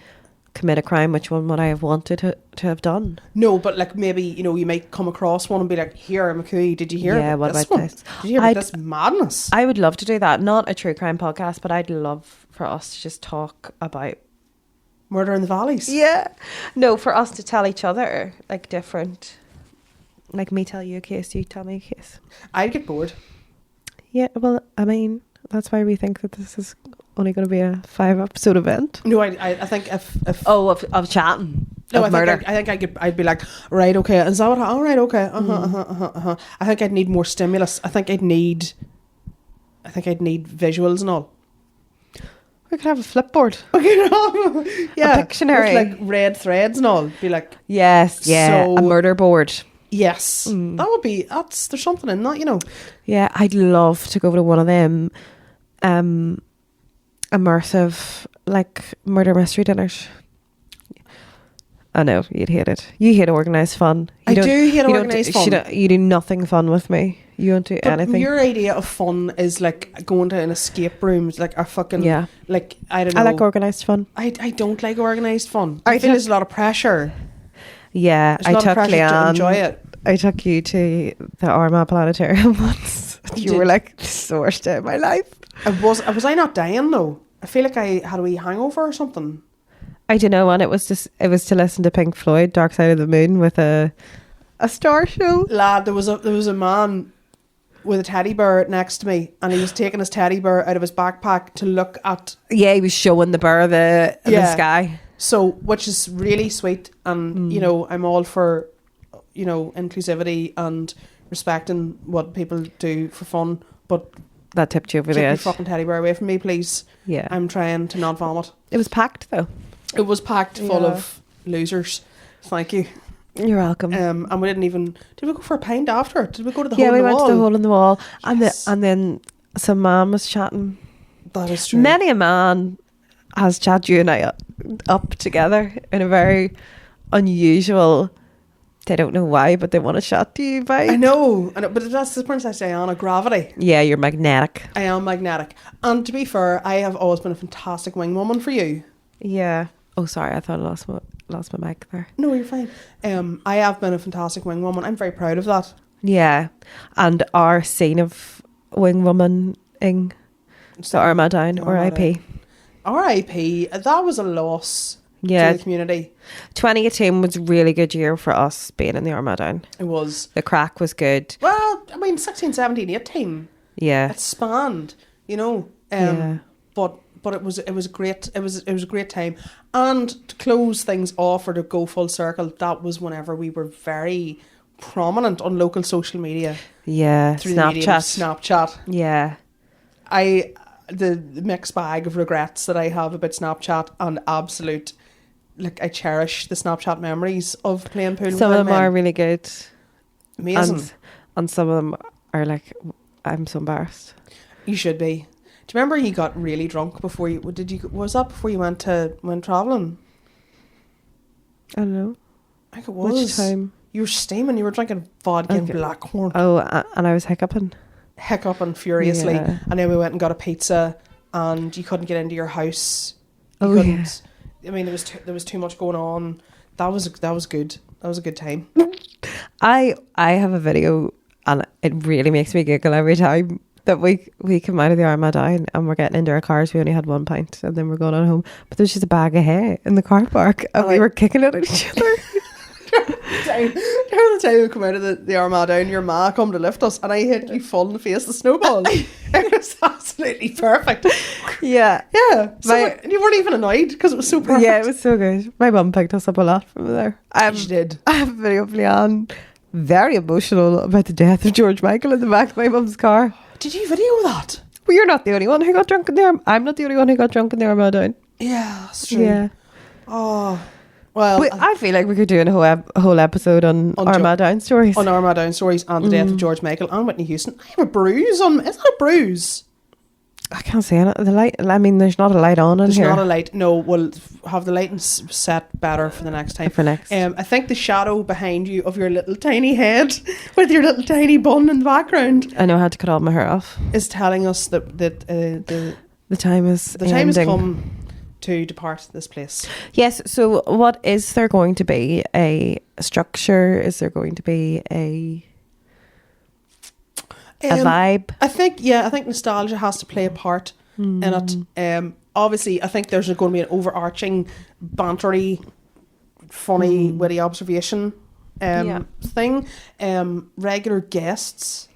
Speaker 2: commit a crime, which one would I have wanted to have done?
Speaker 1: No, but like maybe, you know, you might come across one and be like, here, McCooey, did you hear about this one? Did you hear about this madness?
Speaker 2: I would love to do that. Not a true crime podcast, but I'd love for us to just talk about
Speaker 1: murder in the valleys.
Speaker 2: Yeah. No, for us to tell each other like different, like me tell you a case, you tell me a case.
Speaker 1: I'd get bored.
Speaker 2: Yeah, well, I mean, that's why we think that this is only going to be a 5-episode event.
Speaker 1: No, I think if
Speaker 2: of chatting.
Speaker 1: No,
Speaker 2: of murder.
Speaker 1: I think I'd be like, right, okay, is that what? All right, okay, I think I'd need more stimulus. I think I'd need visuals and all.
Speaker 2: We could have a flipboard.
Speaker 1: Yeah,
Speaker 2: a Pictionary,
Speaker 1: with like red threads and all. Be like,
Speaker 2: yes, yeah, so, a murder board.
Speaker 1: Yes, that would be. There's something in that, you know.
Speaker 2: Yeah, I'd love to go to one of them, immersive like murder mystery dinners. I know you'd hate it. You hate organised fun.
Speaker 1: I do hate organised fun.
Speaker 2: You do nothing fun with me. You don't do anything.
Speaker 1: Your idea of fun is like going to an escape room, like a fucking like I don't know.
Speaker 2: I like organised fun.
Speaker 1: I don't like organised fun. I feel there's a lot of pressure.
Speaker 2: Yeah, I took Leanne
Speaker 1: to enjoy it.
Speaker 2: I took you to the Armagh Planetarium once. You were like the worst day of my life.
Speaker 1: Was I not dying though? I feel like I had a wee hangover or something.
Speaker 2: I don't know, and it was to listen to Pink Floyd, Dark Side of the Moon, with a star show. Lad,
Speaker 1: there was a man with a teddy bear next to me, and he was taking his teddy bear out of his backpack to look at.
Speaker 2: Yeah, he was showing the bear the sky.
Speaker 1: So, which is really sweet, and you know, I'm all for, you know, inclusivity and respecting what people do for fun, but
Speaker 2: that tipped you over the edge.
Speaker 1: Take your fucking teddy bear away from me, please.
Speaker 2: Yeah,
Speaker 1: I'm trying to not vomit.
Speaker 2: It was packed though.
Speaker 1: It was packed full of losers. Thank you.
Speaker 2: You're welcome.
Speaker 1: And we didn't even. Did we go for a pint after? Did we go to the
Speaker 2: hole in the wall?
Speaker 1: Yeah, we
Speaker 2: went to the hole in the wall,
Speaker 1: yes.
Speaker 2: and then some man was chatting.
Speaker 1: That is true.
Speaker 2: Many a man has chatted you and I up together in a very unusual They don't know why, but they want to chat to you.
Speaker 1: I know, but that's the Princess Diana gravity.
Speaker 2: Yeah, you're magnetic.
Speaker 1: I am magnetic. And to be fair, I have always been a fantastic wing woman for you.
Speaker 2: Yeah. Oh, sorry, I thought I lost my mic there.
Speaker 1: No, you're fine. I have been a fantastic wing woman. I'm very proud of that.
Speaker 2: Yeah, and our scene of wing woman-ing, the Armagh R.I.P.
Speaker 1: R.I.P. That was a loss to the community.
Speaker 2: 2018 was a really good year for us being in the Armagh.
Speaker 1: It was.
Speaker 2: The crack was good.
Speaker 1: Well, I mean, 16, 17, 18.
Speaker 2: Yeah.
Speaker 1: It spanned, you know. But it was a great time. And to close things off or to go full circle, that was whenever we were very prominent on local social media.
Speaker 2: Yeah,
Speaker 1: through the medium of Snapchat.
Speaker 2: Yeah.
Speaker 1: The mixed bag of regrets that I have about Snapchat and absolute, like, I cherish the Snapchat memories of playing pool.
Speaker 2: Some of them are really good.
Speaker 1: Amazing.
Speaker 2: And some of them are like, I'm so embarrassed.
Speaker 1: You should be. Do you remember you got really drunk before you... Was that before you went travelling?
Speaker 2: I don't know.
Speaker 1: I think it was.
Speaker 2: Which time?
Speaker 1: You were steaming. You were drinking vodka and Blackhorn.
Speaker 2: Oh, and I was hiccuping
Speaker 1: Furiously.
Speaker 2: Yeah.
Speaker 1: And then we went and got a pizza and you couldn't get into your house.
Speaker 2: I mean,
Speaker 1: there was too much going on. That was good. That was a good time.
Speaker 2: I have a video and it really makes me giggle every time that we come out of the Armagh and we're getting into our cars. We only had 1 pint and then we're going on home. But there's just a bag of hay in the car park and we were kicking it at each other.
Speaker 1: The time we come out of the Armagh and your ma come to lift us and I hit you full in the face the snowball. It was absolutely perfect.
Speaker 2: Yeah.
Speaker 1: And you weren't even annoyed because it was so perfect.
Speaker 2: Yeah, it was so good. My mum picked us up a lot from there.
Speaker 1: She did.
Speaker 2: I have a video of Leanne very emotional about the death of George Michael in the back of my mum's car.
Speaker 1: Did you video that?
Speaker 2: Well, you're not the only one who got drunk in there. I'm not the only one who got drunk in the Armagh.
Speaker 1: Yeah, that's true.
Speaker 2: Yeah.
Speaker 1: Oh, well.
Speaker 2: I feel like we could do a whole episode on Armagh stories.
Speaker 1: On Armagh stories and the death of George Michael and Whitney Houston. I have a bruise on... Is that a bruise?
Speaker 2: I can't see it. The light... I mean, there's not a light on in
Speaker 1: There's
Speaker 2: here.
Speaker 1: There's not a light. No, we'll have the lighting set better for the next time. I think the shadow behind you of your little tiny head with your little tiny bun in the background...
Speaker 2: I know I had to cut all my hair off.
Speaker 1: ...is telling us that
Speaker 2: the time is
Speaker 1: the time has come to depart this place.
Speaker 2: Yes, so what is there going to be? A structure? Is there going to be a vibe?
Speaker 1: I think nostalgia has to play a part in it. Obviously, I think there's going to be an overarching, bantery, funny, witty observation thing. Regular guests.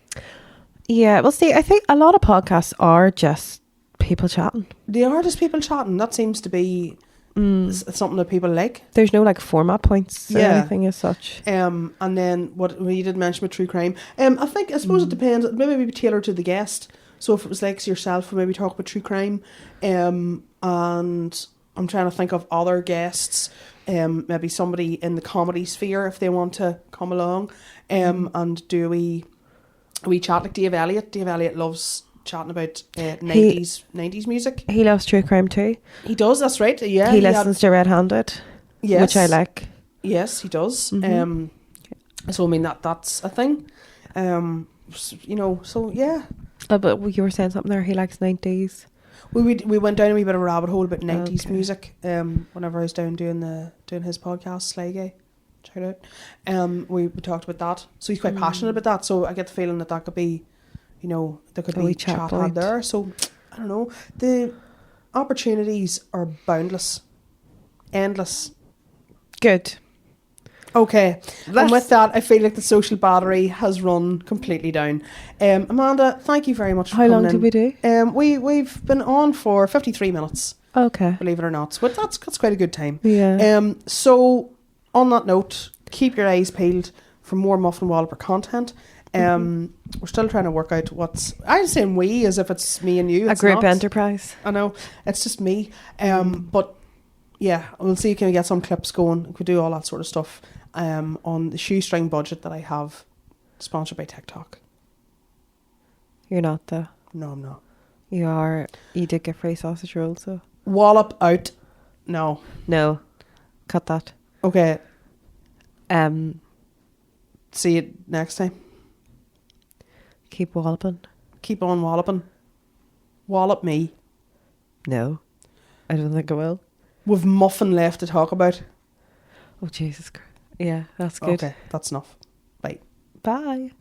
Speaker 2: Yeah, well, see, I think a lot of podcasts are just people chatting.
Speaker 1: They are just people chatting. That seems to be something that people like.
Speaker 2: There's no like format points or anything as such. And
Speaker 1: then what you did mention with true crime. I suppose it depends. Maybe tailored to the guest. So if it was like yourself, we'll maybe talk about true crime. And I'm trying to think of other guests. Maybe somebody in the comedy sphere if they want to come along. And do we chat like Dave Elliott. Dave Elliott loves chatting about 90s music.
Speaker 2: He loves true crime too.
Speaker 1: He does, that's right. Yeah,
Speaker 2: he listens to Red Handed, which I like.
Speaker 1: Yes, he does. So I mean that's a thing. So yeah.
Speaker 2: But you were saying something there. He likes 90s.
Speaker 1: We went down a wee bit of a rabbit hole about 90s music. Whenever I was down doing his podcast, Sly Guy. Check it out. We talked about that. So he's quite passionate about that. So I get the feeling that could be, there could be chat had there. So I don't know. The opportunities are boundless, endless.
Speaker 2: Good.
Speaker 1: Okay. And with that, I feel like the social battery has run completely down. Amanda, thank you very much for coming in.
Speaker 2: How long did we do?
Speaker 1: We've been on for 53 minutes.
Speaker 2: Okay.
Speaker 1: Believe it or not. But that's quite a good time.
Speaker 2: Yeah.
Speaker 1: So on that note, keep your eyes peeled for more Muffin Walloper content. We're still trying to work out I'm saying we as if it's me and you.
Speaker 2: It's a group enterprise.
Speaker 1: I know. It's just me. But yeah, we'll see can we get some clips going. We could do all that sort of stuff on the shoestring budget that I have, sponsored by TikTok.
Speaker 2: You're not though.
Speaker 1: No, I'm not.
Speaker 2: You are. You did get free sausage rolls, so.
Speaker 1: Wallop out. No.
Speaker 2: Cut that.
Speaker 1: Okay. See you next time.
Speaker 2: Keep walloping.
Speaker 1: Keep on walloping. Wallop me.
Speaker 2: No, I don't think I will.
Speaker 1: We've muffin left to talk about.
Speaker 2: Oh, Jesus Christ. Yeah, that's good.
Speaker 1: Okay, that's enough. Bye.
Speaker 2: Bye.